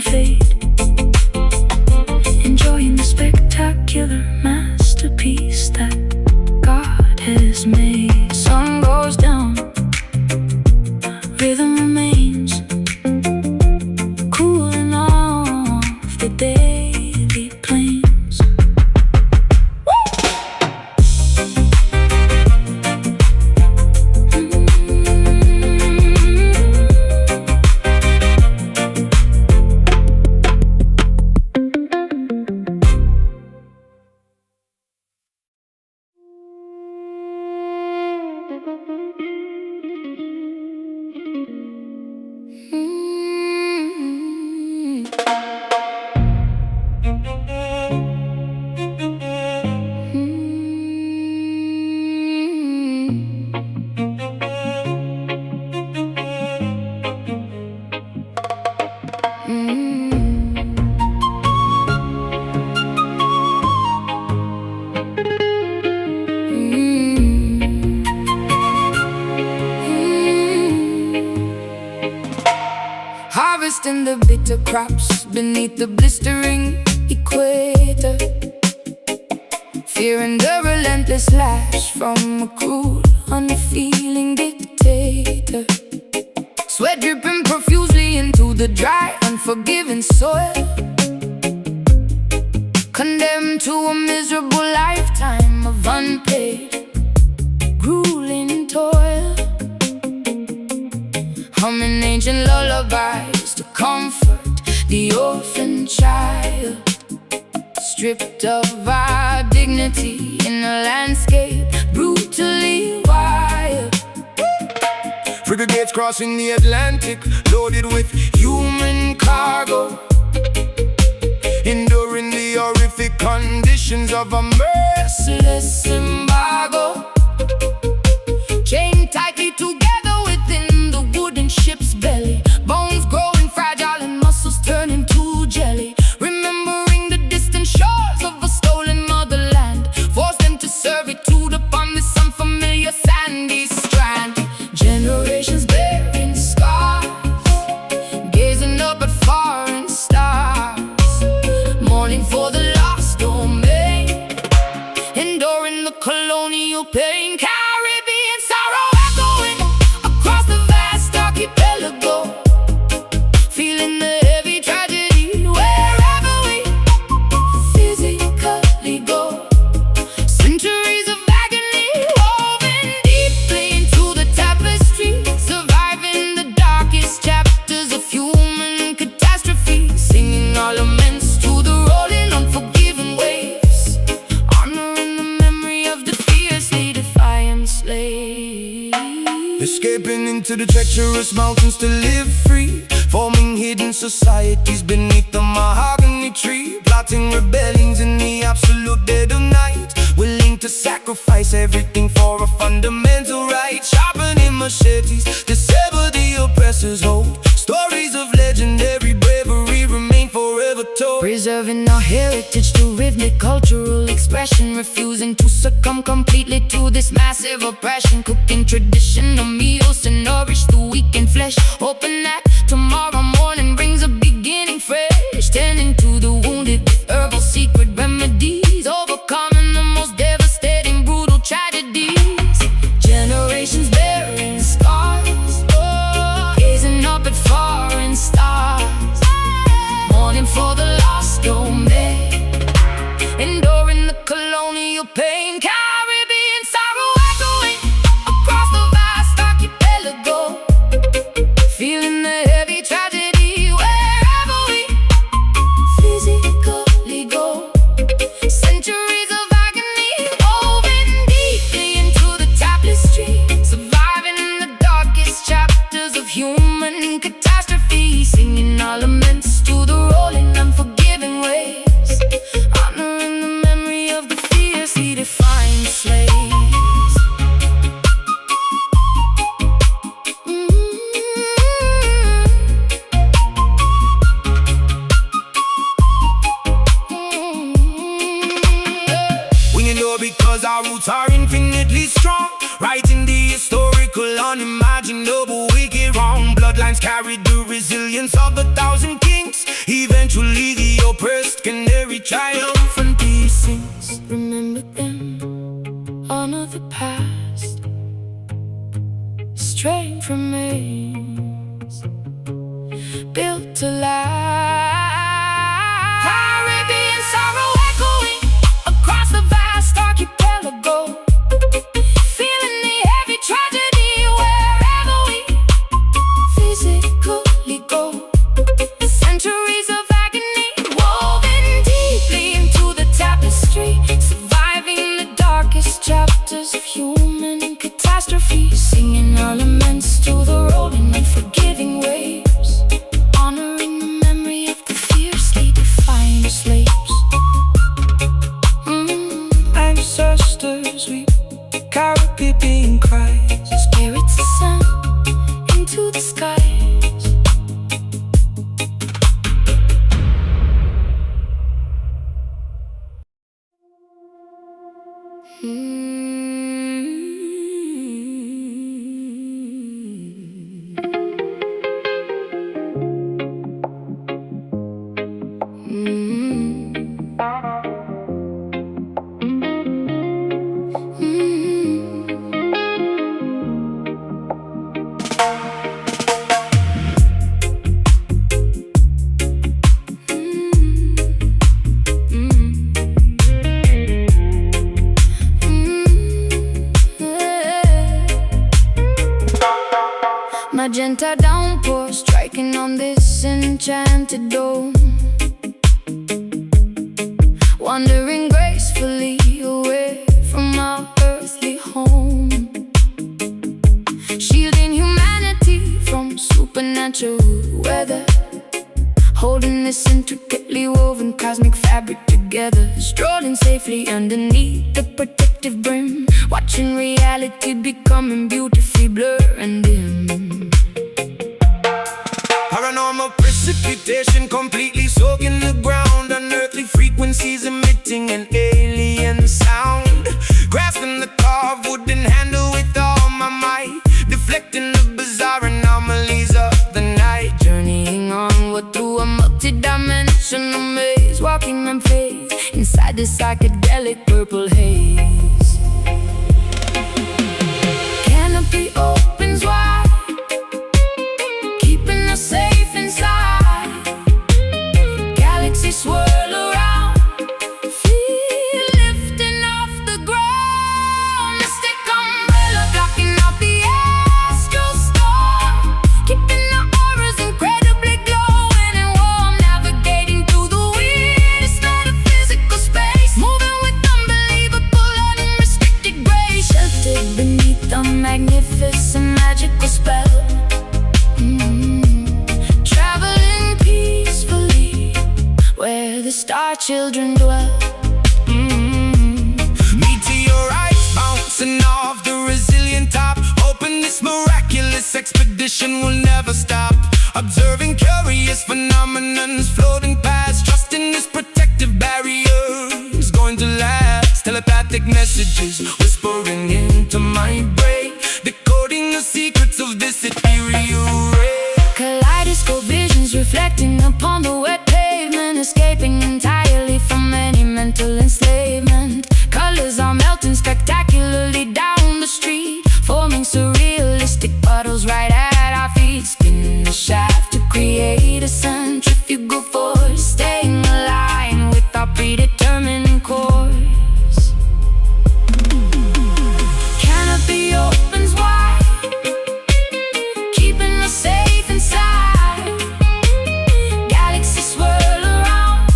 Harvesting the bitter crops beneath the blistering equator, fearing the relentless lash from a cruel, unfeeling dictator. Sweat dripping profusely into the dry, unforgiving soil, condemned to a miserable lifetime of unpaid, grueling toil. Humming ancient lullabies to comfort the orphan child, stripped of our dignity in a landscape brutally wild. Frigates crossing the Atlantic, loaded with human cargo, enduring the horrific conditions of a merciless embargo. Chained tightly together within the wooden ship's belly, bones growing fragile and muscles turning to jelly. Remembering the distant shores of a stolen motherland, forced them to servitude upon this unfamiliar sandy strand. Generations bearing scars, gazing up at foreign stars, mourning for the lost domain, enduring the colonial pain. Caribbean sorrow echoing across the vast archipelago, feeling the heavy tragedy wherever we physically go. Centuries of agony woven deeply into the tapestry, surviving the darkest chapters of human catastrophe, singing our laments to the rolling, unforgiving waves, honoring the memory of the fiercely defiant slaves. Escaping into the treacherous mountains to live free, forming hidden societies beneath the mahogany tree, plotting rebellions in the absolute dead of night, willing to sacrifice everything for a fundamental right, sharpening machetes to sever the oppressor's hold. Stories of legendary bravery remain forever told, preserving our heritage through rhythmic cultural expression, refusing to succumb completely to this massive oppression, cooking traditional meals to nourish the weak in flesh, hoping that tomorrow morning brings a beginning fresh, tending to the wounded with herbal secret remedies, overcoming the most devastating brutal tragedies. Generations bearing scars, gazing up at foreign stars, mourning for the lost domain, enduring the colonial pain. Caribbean sorrow echoing across the vast archipelago, feeling the heavy tragedy wherever we physically go. Centuries of agony woven deeply into the tapestry, surviving the darkest chapters of human catastrophe, singing our laments to the rolling, unforgiving waves, honoring the memory of the fiercely defiant slaves. We endure because our roots are infinitely strong, writing the historical, unimaginable, wicked wrong. Bloodlines carry the resilience of 1,000 kings. Eventually the oppressed can carry triumphant blessings. Remember them, honor the past, straying from maze, built to last. Caribbean sorrow echoing across the vast archipelago, feeling the heavy tragedy wherever we physically go. Centuries of agony woven deeply into the tapestry, surviving the darkest chapters of human catastrophe, elements to the rolling and forgiving waves, honoring the memory of the fiercely defined slaves. Ancestors weep, Caribbean cries, Spirits ascend into the skies. Magenta downpour striking on this enchanted dome, wandering gracefully away from our earthly home, shielding humanity from supernatural weather, holding this intricately woven cosmic fabric together, strolling safely underneath the protective brim, watching reality becoming beautifully blur and dim. Paranormal precipitation completely soaking the ground, unearthly frequencies emitting an alien sound, grasping the carved wooden handle with all my might, deflecting the bizarre anomalies of the night, Journeying onward through a multi-dimensional maze, walking in faith inside the psychedelic purple haze. Canopy opens wide, keeping us safe inside. Galaxies swirl around, feel lifting off the ground. Mystic umbrella blocking out the astral storm, keeping the auras incredibly glowing and warm, navigating through the weirdest metaphysical space, moving with unbelievable unrestricted grace, sheltered beneath the magnificent magical spell. Traveling peacefully where the star children dwell. Meteorites bouncing off the resilient top, hoping this miraculous expedition will never stop, observing curious phenomenons floating past, trusting this protective barrier is going to last. Telepathic messages whispering into my brain, decoding the secrets of this ethereal ray. Kaleidoscope visions reflecting upon the wet pavement, escaping entirely from any mental enslavement. Colors are melting spectacularly down the street, forming surrealistic puddles right at our feet, spinning the shaft to create a centrifugal force, staying aligned with our predetermined course. Canopy opens wide, keeping us safe inside. Galaxies swirl around,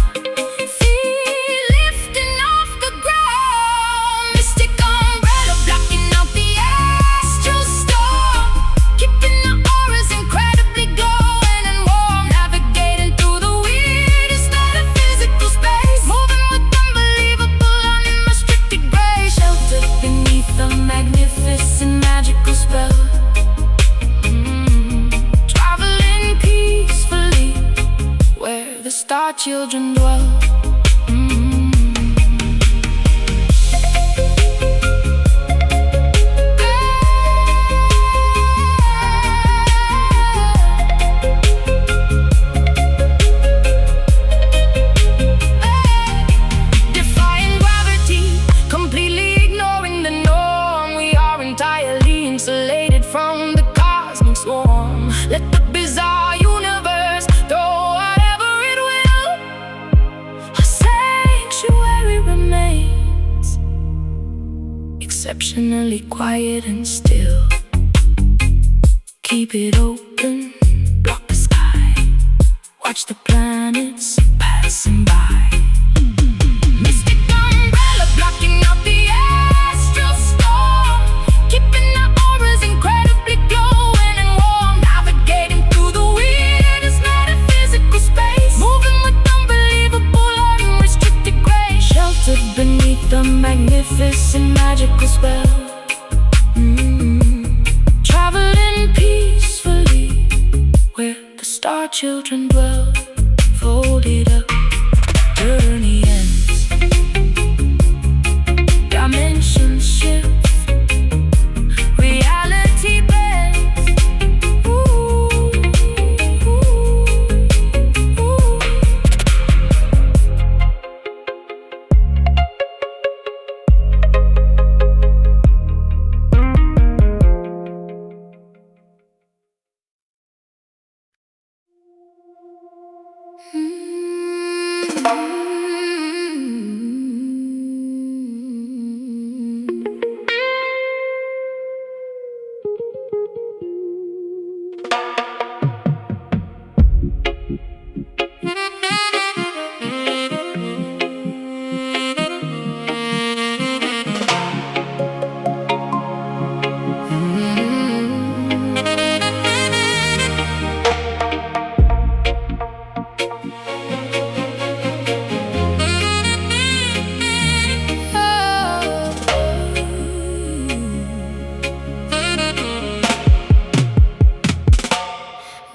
feel lifting off the ground. Mystic umbrella blocking out the astral storm, keeping the auras incredibly glowing and warm, navigating through the weirdest metaphysical space, moving with unbelievable unrestricted grace, sheltered beneath the magnificent magical spell. Traveling peacefully where the star children dwell. Defying gravity, completely ignoring the norm, we are entirely insulated from the cosmic swarm. Let the bizarre universe throw whatever it will, a sanctuary remains, exceptionally quiet and still. Keep it open, block the sky, watch the planets passing by. Mystic umbrella blocking out the astral storm, keeping the auras incredibly children dwell, folded up, journey ends. Dimensions shift, reality bends. Ooh, ooh, ooh.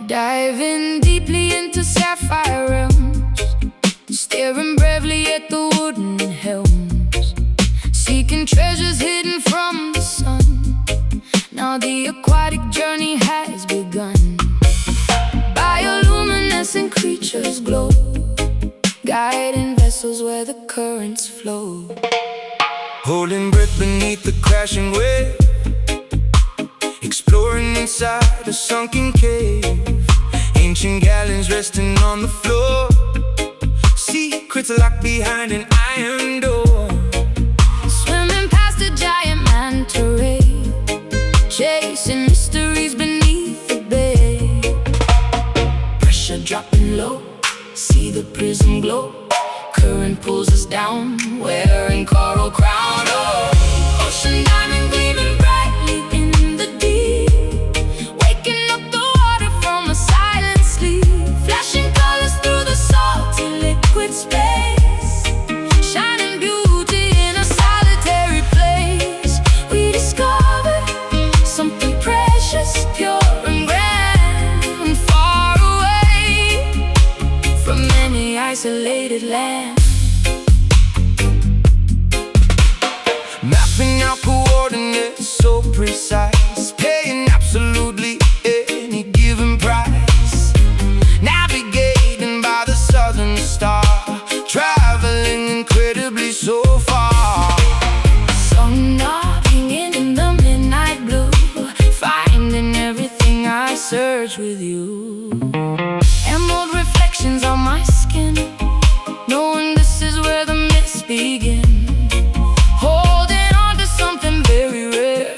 Diving deeply into sapphire realms, staring bravely at the wooden helms, seeking treasures hidden from the sun. Now the aquatic journey has begun. Bioluminescent creatures glow, guiding vessels where the currents flow. Holding breath beneath the crashing wave, exploring inside a sunken cave. Ancient gallons resting on the floor, secrets locked behind an iron door. Swimming past a giant manta ray, chasing mysteries beneath the bay. Pressure dropping low, see the prism glow. Current pulls us down, wearing coral crown. Oh, ocean diamond gleaming brightly in the deep, waking up the water from a silent sleep. Flashing colors through the salty liquid space, shining beauty in a solitary place. We discovered something precious, pure and grand, far away from any isolated land. Mapping out coordinates so precise, paying absolutely any given price. Navigating by the southern star, traveling incredibly so far. Sun knocking in the midnight blue, finding everything I search with you. Emerald reflections on my skin, knowing this is where the myths begin. Holding on to something very rare,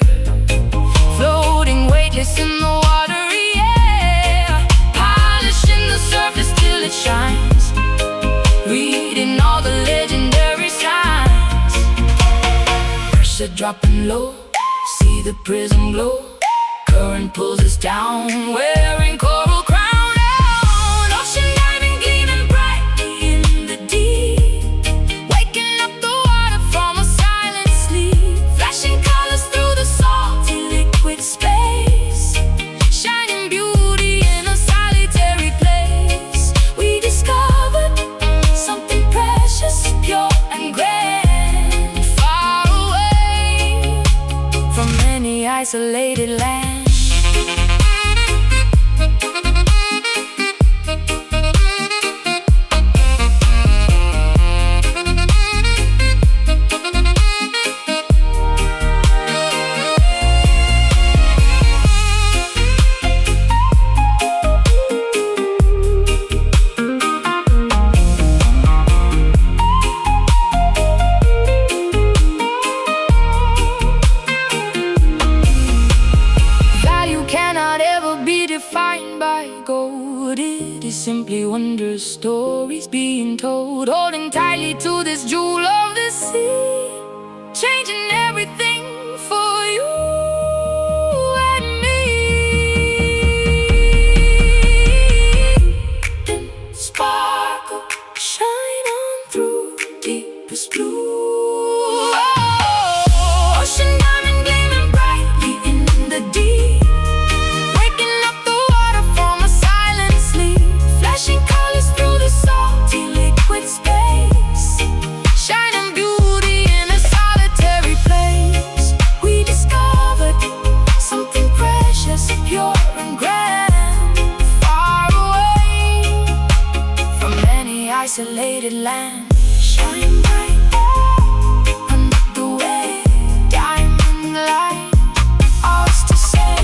floating weightless in the watery air. Polishing the surface till it shines, reading all the legendary signs. Pressure dropping low, see the prism glow. Current pulls us down, wearing coral crown. Oh, ocean diamond gleaming brightly in the deep, waking up the water from a silent sleep. Flashing colors through the salty liquid space, shining beauty in a solitary place. We discovered something precious, pure and grand, far away from any isolated land. Simply wondrous stories being told, holding tightly to this jewel of the sea, changing everything for you and me. Then sparkle, shine on through deepest blue. Oh, ocean diamond gleaming brightly in the deep, waking up the water from a silent sleep. enchanted land. Shine bright under the way, diamond light, ours to say.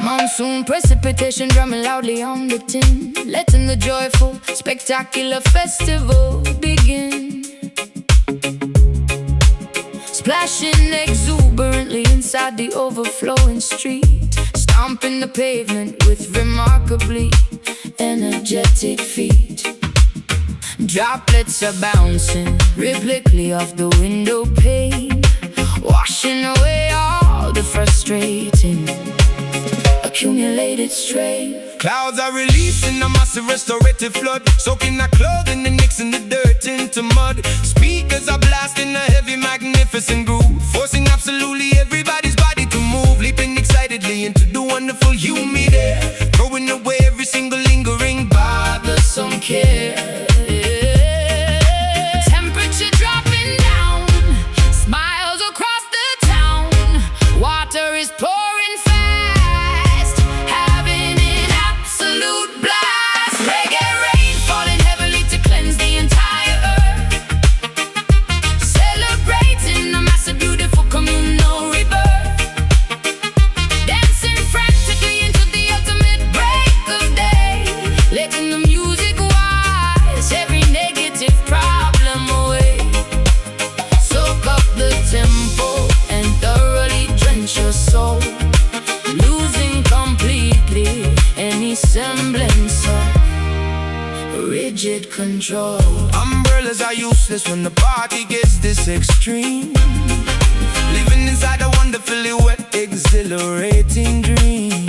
Monsoon precipitation drumming loudly on the tin, letting the joyful, spectacular festival begin. Splashing exuberantly inside the overflowing street, stomping the pavement with remarkably energetic feet. Droplets are bouncing rhythmically off the window pane, washing away all the frustrating accumulated strain. Clouds are releasing a massive restorative flood, soaking our clothing and mixing the dirt into mud. Speakers are blasting a heavy, magnificent groove, forcing absolutely everybody's body to move, leaping excitedly into the wonderful humid air, throwing away every single lingering bothersome care. Temperature dropping down, smiles across the town, water is pouring fast, having an absolute blast. Reggae rain falling heavily to cleanse the entire earth, celebrating a massive, beautiful communal rebirth, dancing frantically into the ultimate break of day, letting the music wash every negative problem away. Soak up the tempo and thoroughly drench your soul, losing completely any semblance of rigid control. Umbrellas are useless when the party gets this extreme, living inside a wonderfully wet, exhilarating dream.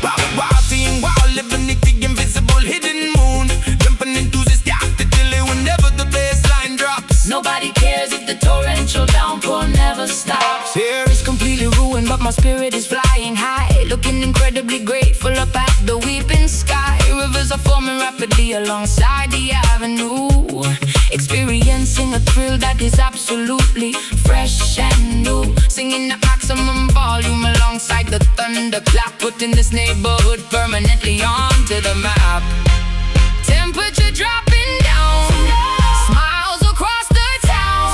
Wow, seeing wow, living the invisible hidden moon, jumping enthusiastic whenever the bassline drops. Nobody cares if the torrential downpour never stops. Hair is completely ruined, But my spirit is flying high, looking incredibly grateful up at the weeping sky. Rivers are forming rapidly alongside the avenue, experiencing a thrill that is absolutely fresh and new. Singing at maximum volume alongside the thunderclap, putting this neighborhood permanently onto the map. Temperature dropping down, smiles across the town,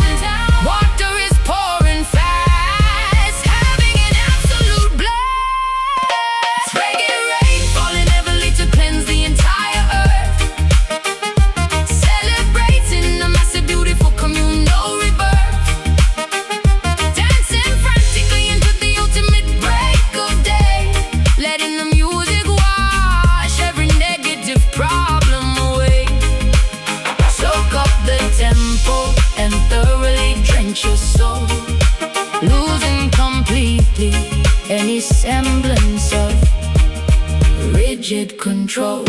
water is pouring fast, having an absolute blast. Reggae rain falling heavily to cleanse the entire earth, celebrating a massive, beautiful communal rebirth, dancing frantically into the ultimate break of day, letting the music wash every negative problem away. Soak up the tempo and thoroughly drench your soul, losing completely any semblance of rigid control.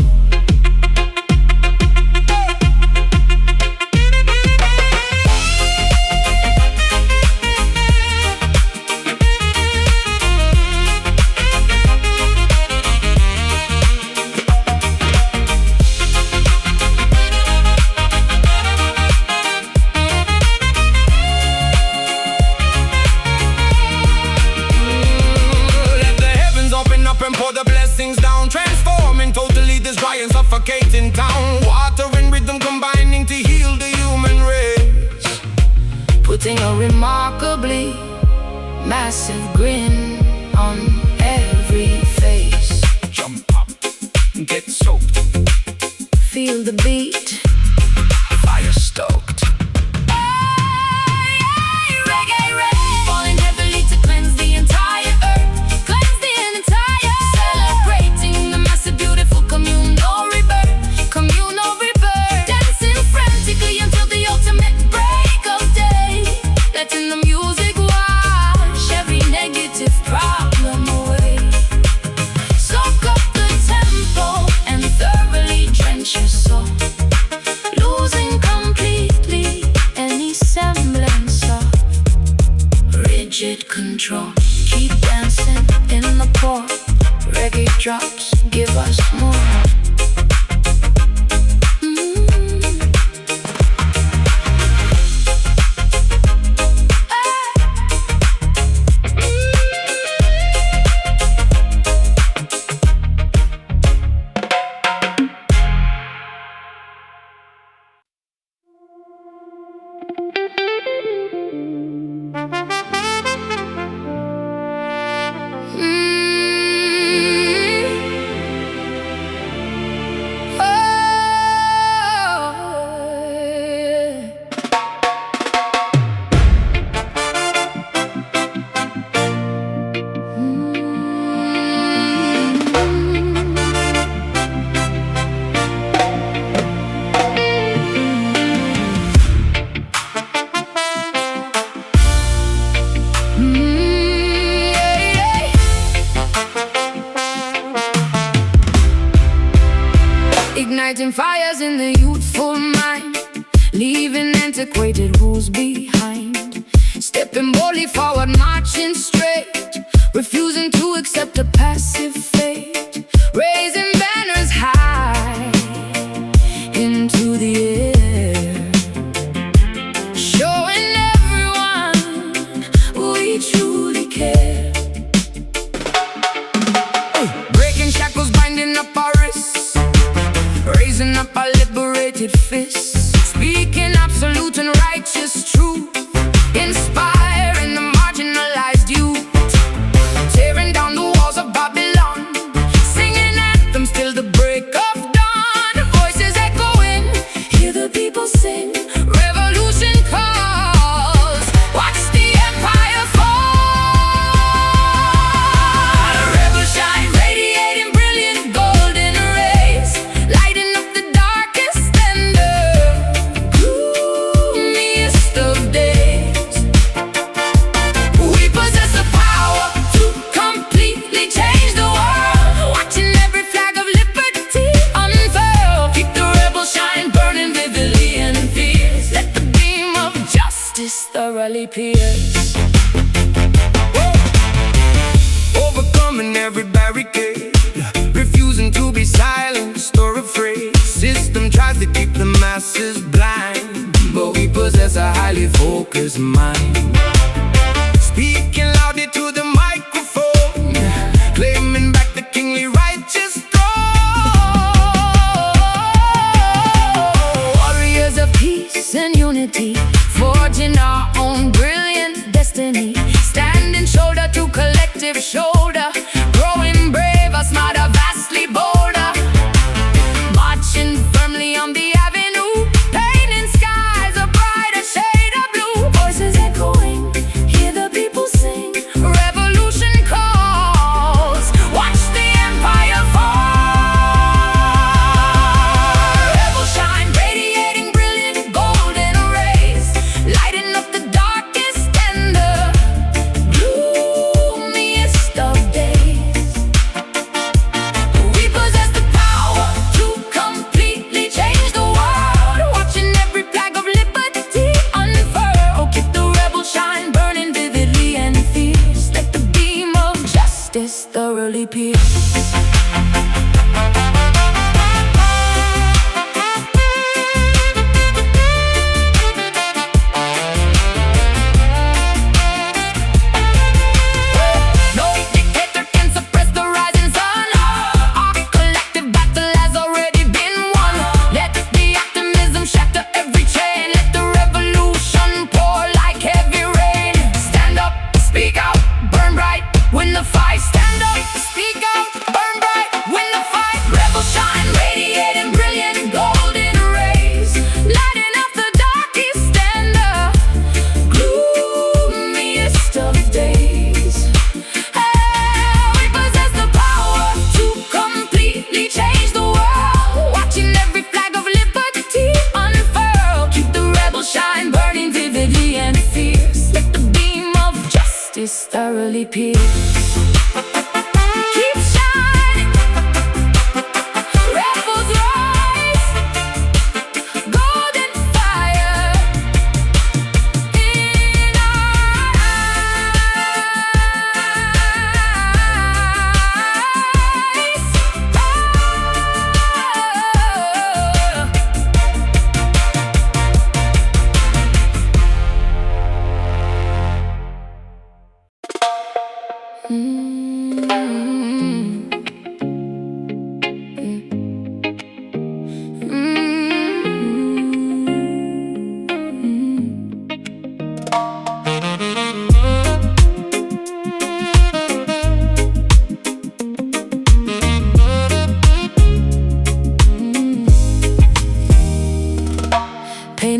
let the heavens open up and pour the blessings down, transforming totally this dry and suffocating town. Water and rhythm combining to heal the human race, Putting a remarkably massive grin on every face. jump up, get soaked, Feel the beat, fire stoked. reggae more. Igniting fires in the youthful mind, leaving antiquated rules behind. Stepping boldly forward, marching straight, refusing to accept a passive fate. Raising banners high into the air, showing everyone we truly care. Breaking shackles, binding up our wrists, raising up our liberated fists, speaking absolute and righteous truth, inspiring the marginalized youth, tearing down the walls of Babylon, singing anthems till the break of dawn. Voices echoing, Hear the people sing, revolution calls. Watch the empire fall. Rebel shine, radiating brilliant golden rays, lighting up the darkest and the gloomiest of days. We possess the power to completely change the world, watching every flag of liberty unfurl. Keep the rebel shine burning vividly and fierce. Let the beam of justice thoroughly pierce. Overcoming every barricade, refusing to be silenced or afraid. System tries to keep the masses blind, but we possess a highly focused mind. Speaking loudly to the microphone, claiming back the kingly righteous throne. warriors of peace and unity, forging our own brilliant destiny. Standing shoulder to collective shoulder, growing braver, smarter, vastly bolder. Marching firmly on the avenue, painting skies a brighter shade of blue. Voices echoing, hear the people sing, Revolution calls. Watch the empire fall. rebel shine, radiating brilliant golden rays,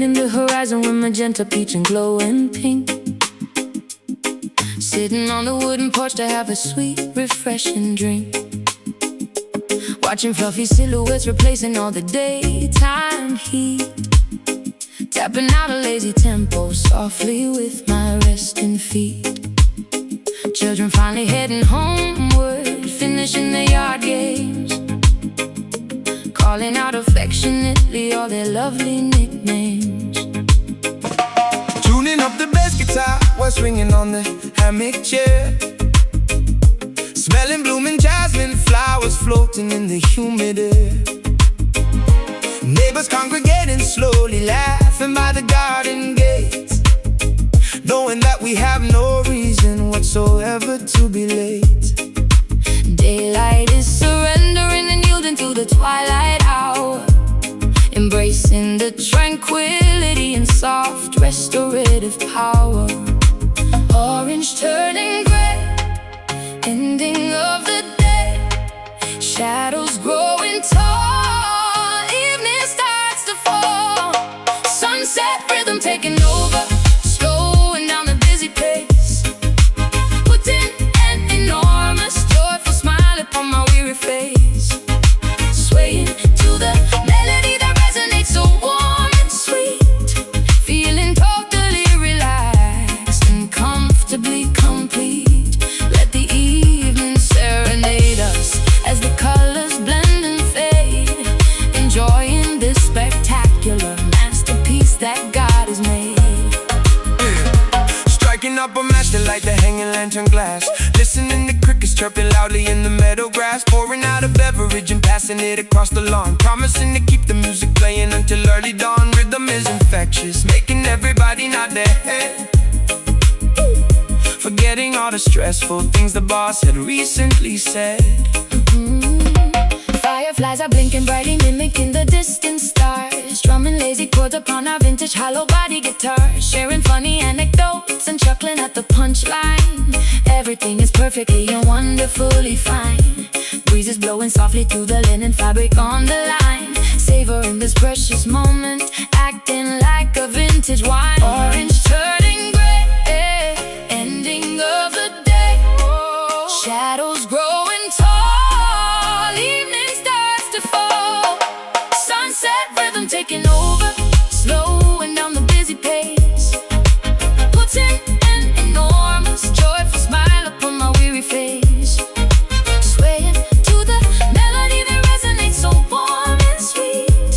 painting the horizon with magenta, peach, and glowing pink. Sitting on the wooden porch to have a sweet, refreshing drink. Watching fluffy silhouettes replacing all the daytime heat. Tapping out a lazy tempo softly with my resting feet. Children finally heading homeward, finishing their yard games, calling out affectionately all their lovely nicknames. Tuning up the bass guitar while swinging on the hammock chair. Smelling blooming jasmine flowers floating in the humid air. Neighbors congregating slowly, laughing by the garden gates, knowing that we have no reason whatsoever to be late. Daylight is surrendering and yielding to the twilight hour, embracing the tranquility and soft restorative power. Orange turning gray, ending of the day. Shadows growing tall, evening starts to fall. Sunset rhythm taking over, slowing down the busy pace, putting an enormous joyful smile upon my weary face. Swaying to the melody that resonates so warm and sweet, feeling totally relaxed and comfortably complete. Let the evening serenade us as the colors blend and fade, enjoying this spectacular masterpiece that God has made. Striking up a match to light the hanging lantern glass, listening to crickets chirping loudly in the meadow grass, pouring out a beverage and passing it across the lawn, promising to keep the music playing until early dawn. Rhythm is infectious, making everybody nod their head, forgetting all the stressful things the boss had recently said. Fireflies are blinking brightly, mimicking the distant stars, strumming lazy chords upon our vintage hollow body guitar, sharing funny anecdotes and chuckling at the punchline. Everything is perfectly and wonderfully fine. Breezes blowing softly through the linen fabric on the line, savoring this precious moment, acting like a vintage wine. Orange turning gray, ending of the day. Shadows growing tall, evening starts to fall. Sunset rhythm taking over, slowing down the busy pace, putting an enormous joyful smile upon my weary face. Swaying to the melody that resonates so warm and sweet,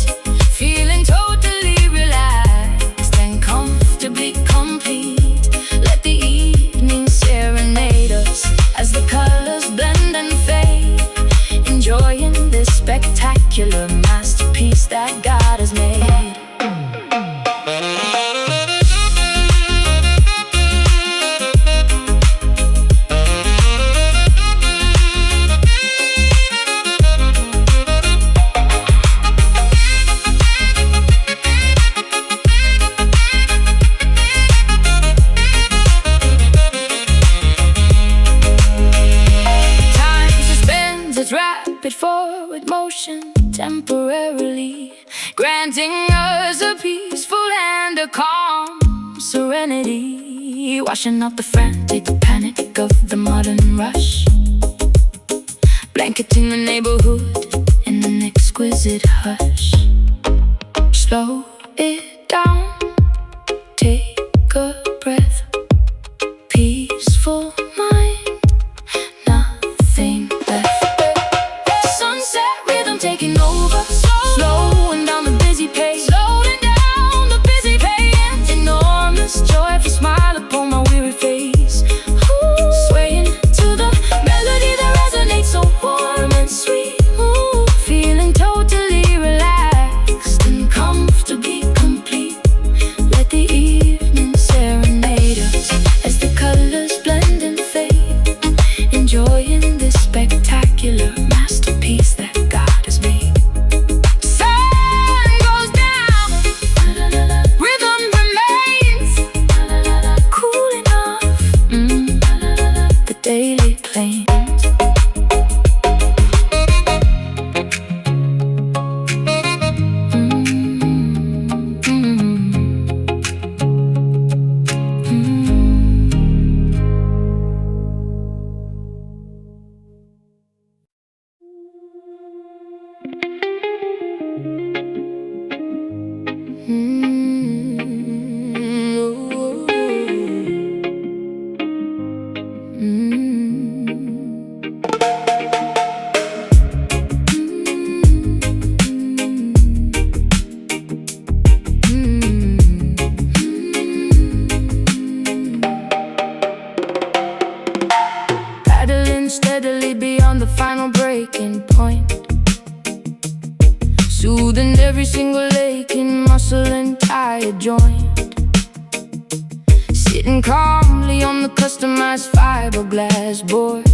feeling totally relaxed and comfortably complete. Let the evening serenade us as the colors blend and fade, enjoying this spectacular masterpiece that God has made. Its rapid forward motion temporarily granting us a peaceful and a calm serenity, washing out the frantic panic of the modern rush, blanketing the neighborhood in an exquisite hush. Slow it down, take a breath, peaceful mind, nothing left. Taking over, slowing down the busy pace, slowing down the busy pace. Enormous joyful smile upon my weary face. Ooh, swaying to the melody that resonates so warm and sweet. Ooh, feeling totally relaxed and comfortably complete. Let the evening serenade us as the colors blend and fade, enjoying this spectacular masterpiece that God has made. soothing every single aching muscle and tired joint. Sitting calmly on the customized fiberglass board,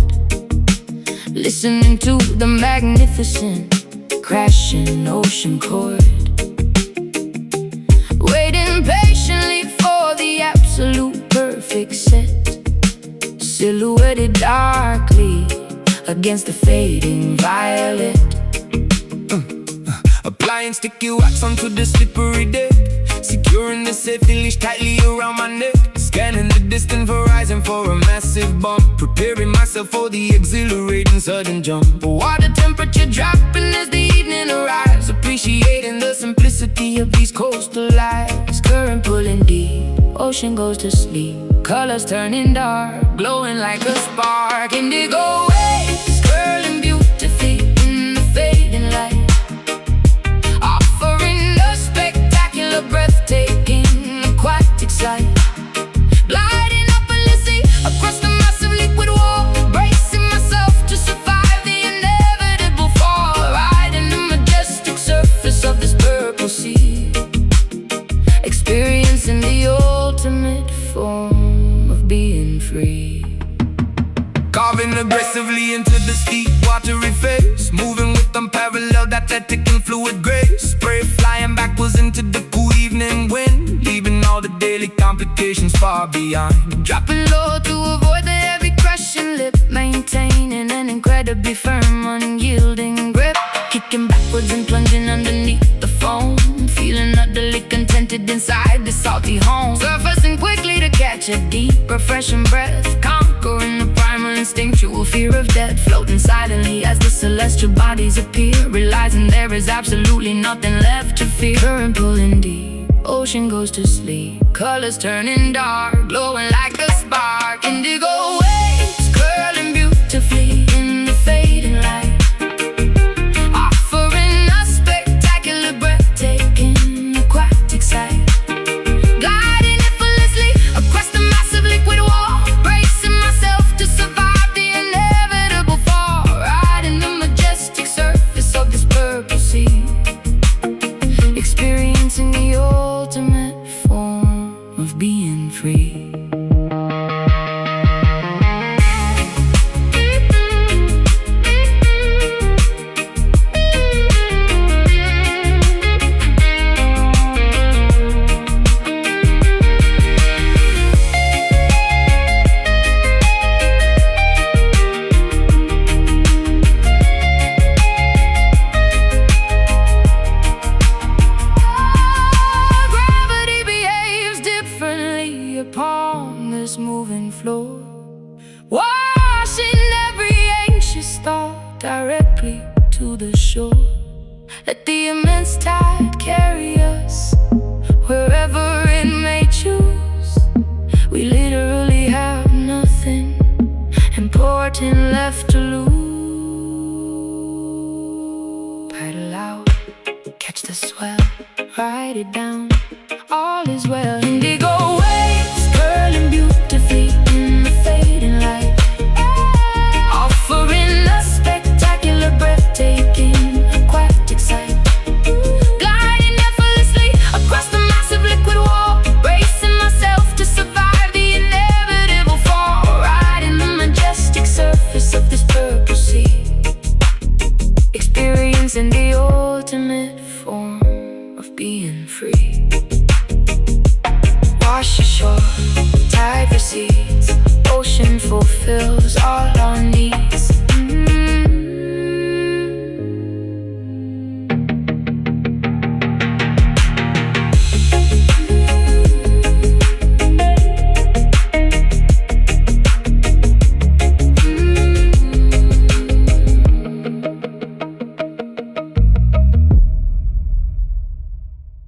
listening to the magnificent crashing ocean chord, waiting patiently for the absolute perfect set, silhouetted darkly against the fading violet. Applying sticky wax onto the slippery deck, securing the safety leash tightly around my neck. Scanning the distant horizon for a massive bump, preparing myself for the exhilarating sudden jump. Water temperature dropping as the evening arrives, appreciating the simplicity of these coastal lives. Current pulling deep, ocean goes to sleep, colors turning dark, glowing like a spark. Indigo waves curling beautifully in the fading light, offering a spectacular, breathtaking, aquatic sight. Gliding up endlessly across the massive liquid wall, bracing myself to survive the inevitable fall, riding the majestic surface of this purple sea, experiencing the ultimate form of being free. Carving aggressively into the steep, watery face, moving with unparalleled athletic and fluid grace. Spray flying backwards into the cool evening wind, leaving all the daily complications far behind. Dropping low to avoid the heavy crushing lip, maintaining an incredibly firm, unyielding grip, kicking backwards and plunging underneath the foam, feeling utterly contented inside the salty home. Surfacing quickly to catch a deep, refreshing breath, conquering the primal instinctual fear of death. Floating silently as the celestial bodies appear, realizing there is absolutely nothing left to fear. Current pulling deep, ocean goes to sleep, colors turning dark, glowing like a spark. Indigo waves curling beautifully in the fading light, offering a spectacular, breathtaking, aquatic sight. Gliding effortlessly across the massive liquid wall, bracing myself to survive the inevitable fall, riding the majestic surface of this purple sea, experiencing the ultimate form of being free. Gravity behaves differently upon this moving floor, washing every anxious thought directly to the shore. Let the immense tide carry us wherever it may choose. We literally have nothing important left to lose. Paddle out, catch the swell, ride it down, all is well. Indigo waves curling beautifully in the fading light, offering a spectacular, breathtaking, aquatic sight. Gliding effortlessly across the massive liquid wall, bracing myself to survive the inevitable fall, riding the majestic surface of this purple sea, experiencing the ultimate form of being free. Wash ashore, tide recede,